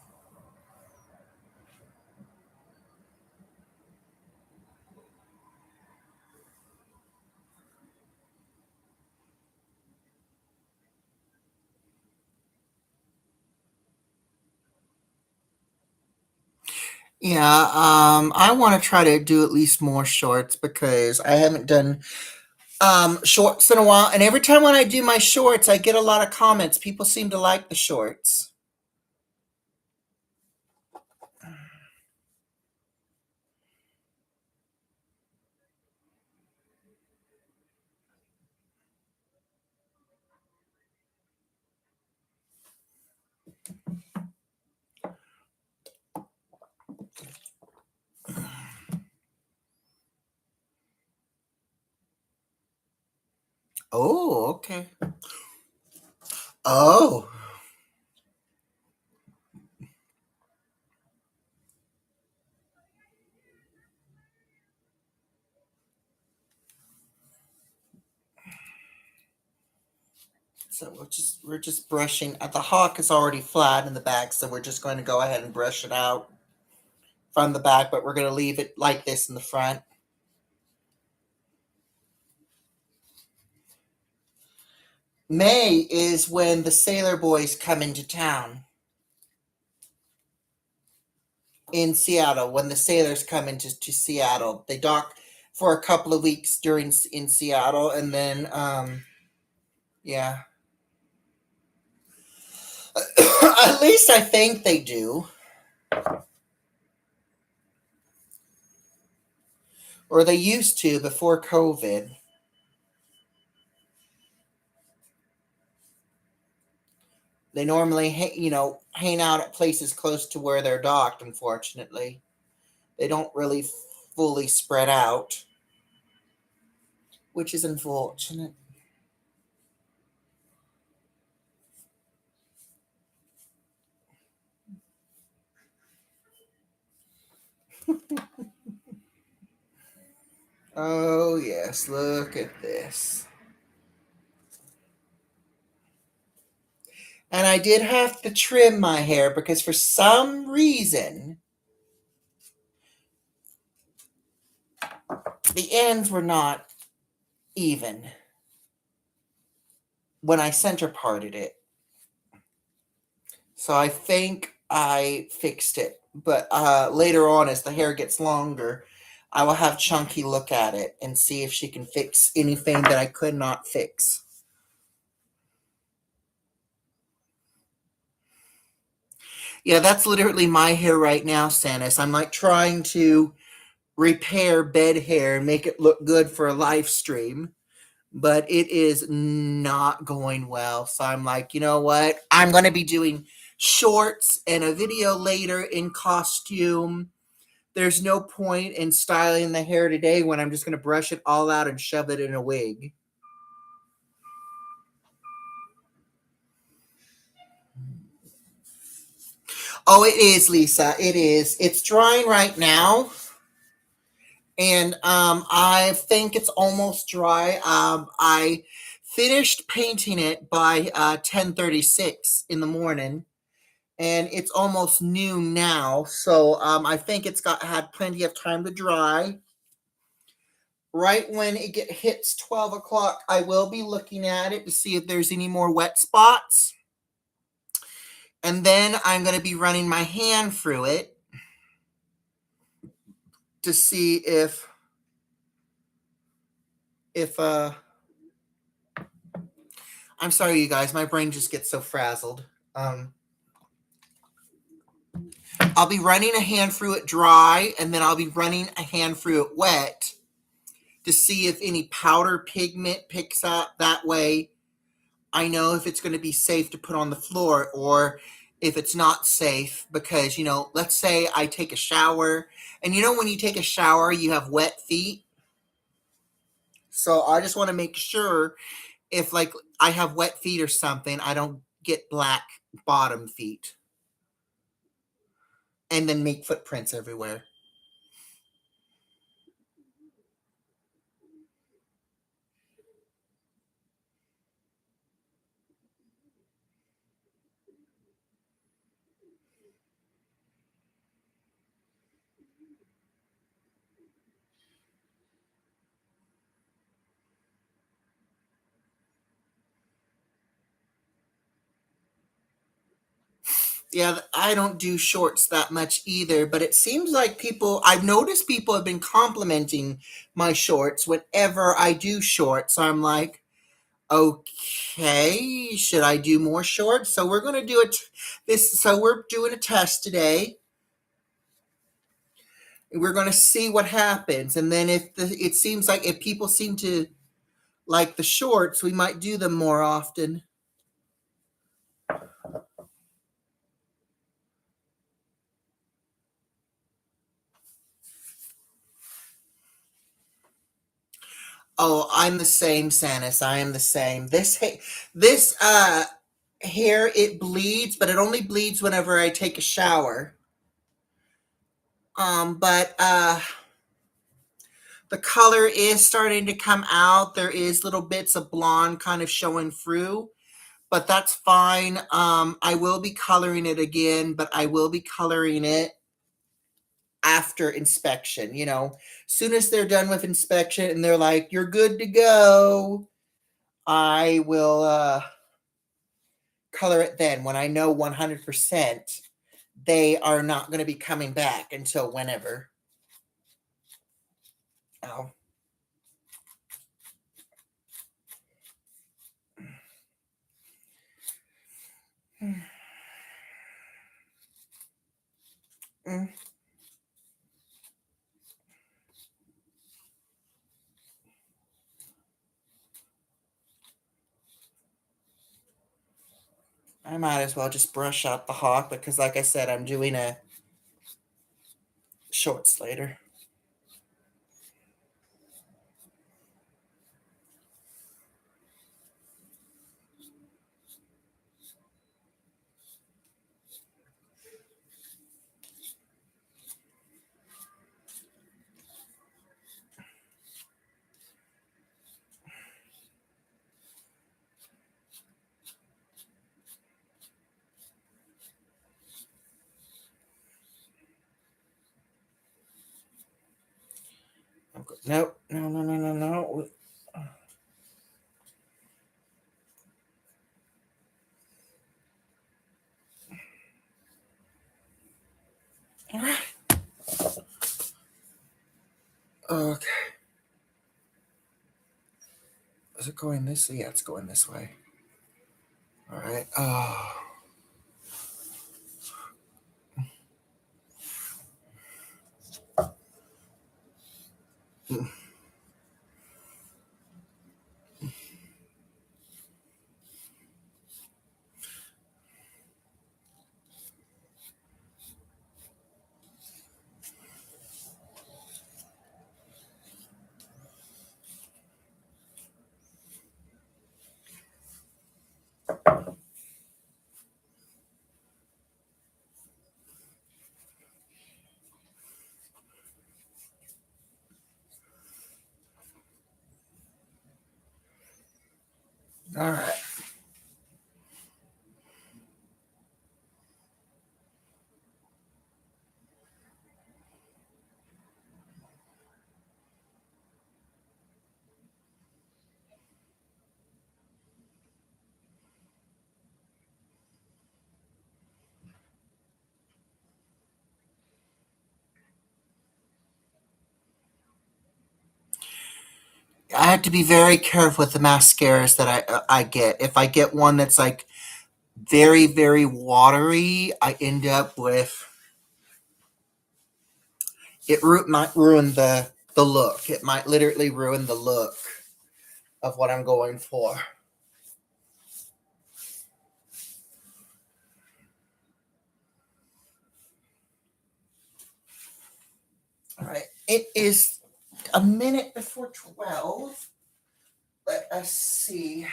Yeah, I want to try to do at least more shorts because I haven't done shorts in a while, and every time when I do my shorts, I get a lot of comments. People seem to like the shorts. Oh, okay. Oh, so we're just brushing. The hawk is already flat in the back, so we're just going to go ahead and brush it out from the back, but we're going to leave it like this in the front. May is when the sailor boys come into town in Seattle. When the sailors come into to Seattle, they dock for a couple of weeks during in Seattle, and then yeah, at least I think they do, or they used to before COVID. They normally, hang out at places close to where they're docked. Unfortunately, they don't really fully spread out, which is unfortunate. Oh yes, look at this. And I did have to trim my hair because for some reason the ends were not even when I center parted it. So I think I fixed it. But later on, as the hair gets longer, I will have Chunky look at it and see if she can fix anything that I could not fix. Yeah, that's literally my hair right now, Stannis. I'm like trying to repair bed hair and make it look good for a live stream, but it is not going well. So I'm like, you know what? I'm going to be doing shorts and a video later in costume. There's no point in styling the hair today when I'm just going to brush it all out and shove it in a wig. Oh, it is, Lisa. It is. It's drying right now. And I think it's almost dry. I finished painting it by 10:36 in the morning, and it's almost noon now. So I think it's had plenty of time to dry. Right when hits 12 o'clock, I will be looking at it to see if there's any more wet spots. And then I'm going to be running my hand through it to see if I'm sorry, you guys, my brain just gets so frazzled. I'll be running a hand through it dry, and then I'll be running a hand through it wet to see if any powder pigment picks up. That way I know if it's going to be safe to put on the floor or if it's not safe, because, let's say I take a shower, and when you take a shower, you have wet feet. So I just want to make sure if like I have wet feet or something, I don't get black bottom feet and then make footprints everywhere. Yeah, I don't do shorts that much either, but it seems like I've noticed people have been complimenting my shorts whenever I do shorts. So I'm like, okay, should I do more shorts? So we're going to do we're doing a test today. We're going to see what happens. And then it seems like if people seem to like the shorts, we might do them more often. Oh, I'm the same, Sanis. I am the same. This hair, it bleeds, but it only bleeds whenever I take a shower. But the color is starting to come out. There is little bits of blonde kind of showing through, but that's fine. I will be coloring it again, but I will be coloring it after inspection. Soon as they're done with inspection and they're like, "You're good to go," I will color it then when I know 100% they are not going to be coming back until whenever. Oh. Mm. I might as well just brush out the hawk because, like I said, I'm doing a shorts later. No, no, no, no, no, no. Okay. Is it going this way? Yeah, it's going this way. All right. Oh. All right. I have to be very careful with the mascaras that I get. If I get one that's like very very watery, I end up with might ruin the look. It might literally ruin the look of what I'm going for. All right. It is a minute before 12. Let us see.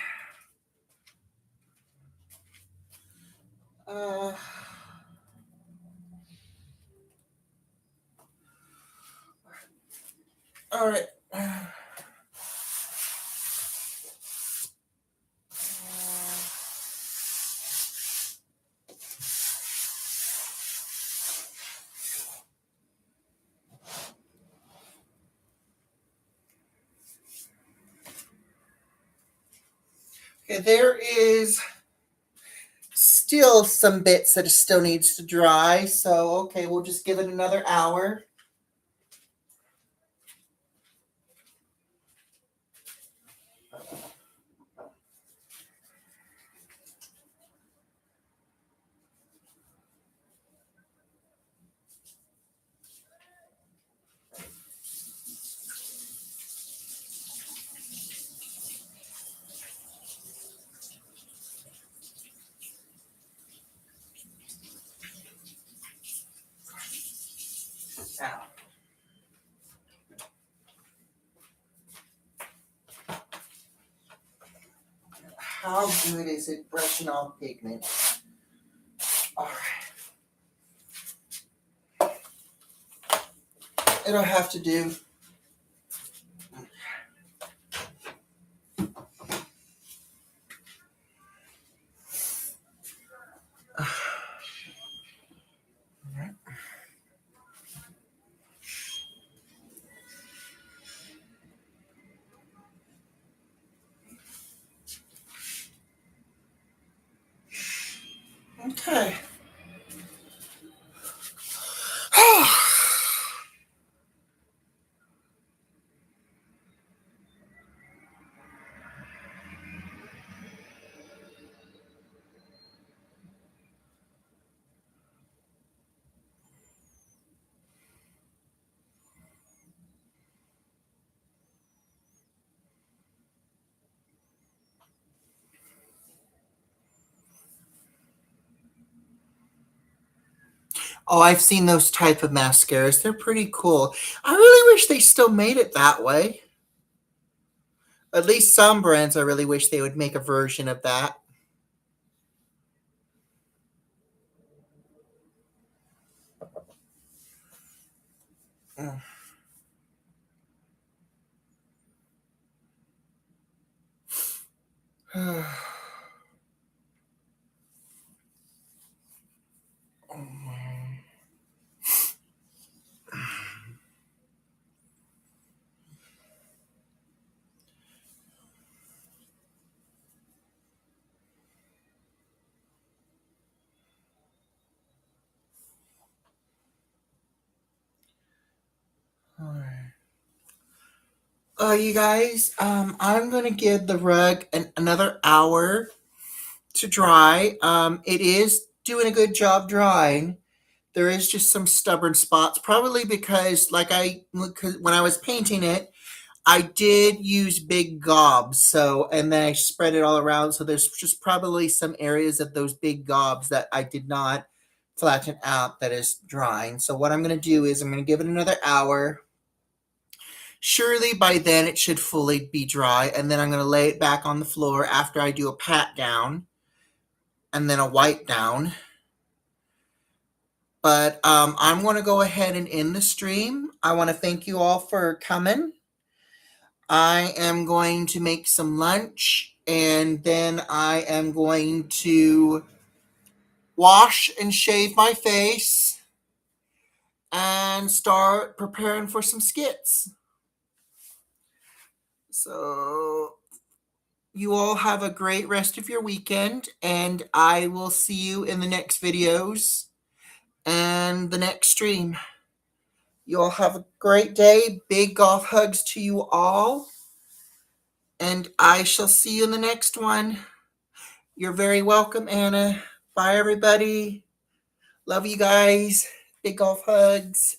Uh, all right. Okay, there is still some bits that it still needs to dry. So, okay, we'll just give it another hour. Now, how good is it brushing off pigment? All right. It'll have to do. Okay. Oh, I've seen those type of mascaras. They're pretty cool. I really wish they still made it that way. At least some brands, I really wish they would make a version of that. You guys, I'm gonna give the rug another hour to dry. It is doing a good job drying. There is just some stubborn spots, probably because, when I was painting it, I did use big gobs. So, and then I spread it all around. So there's just probably some areas of those big gobs that I did not flatten out that is drying. So what I'm gonna do is I'm gonna give it another hour. Surely by then it should fully be dry, and then I'm going to lay it back on the floor after I do a pat down and then a wipe down. But I'm going to go ahead and end the stream. I want to thank you all for coming. I am going to make some lunch And then I am going to wash and shave my face and start preparing for some skits. So you all have a great rest of your weekend, and I will see you in the next videos and the next stream. You all have a great day. Big golf hugs to you all, and I shall see you in the next one. You're very welcome, Anna. Bye, everybody. Love you guys. Big golf hugs.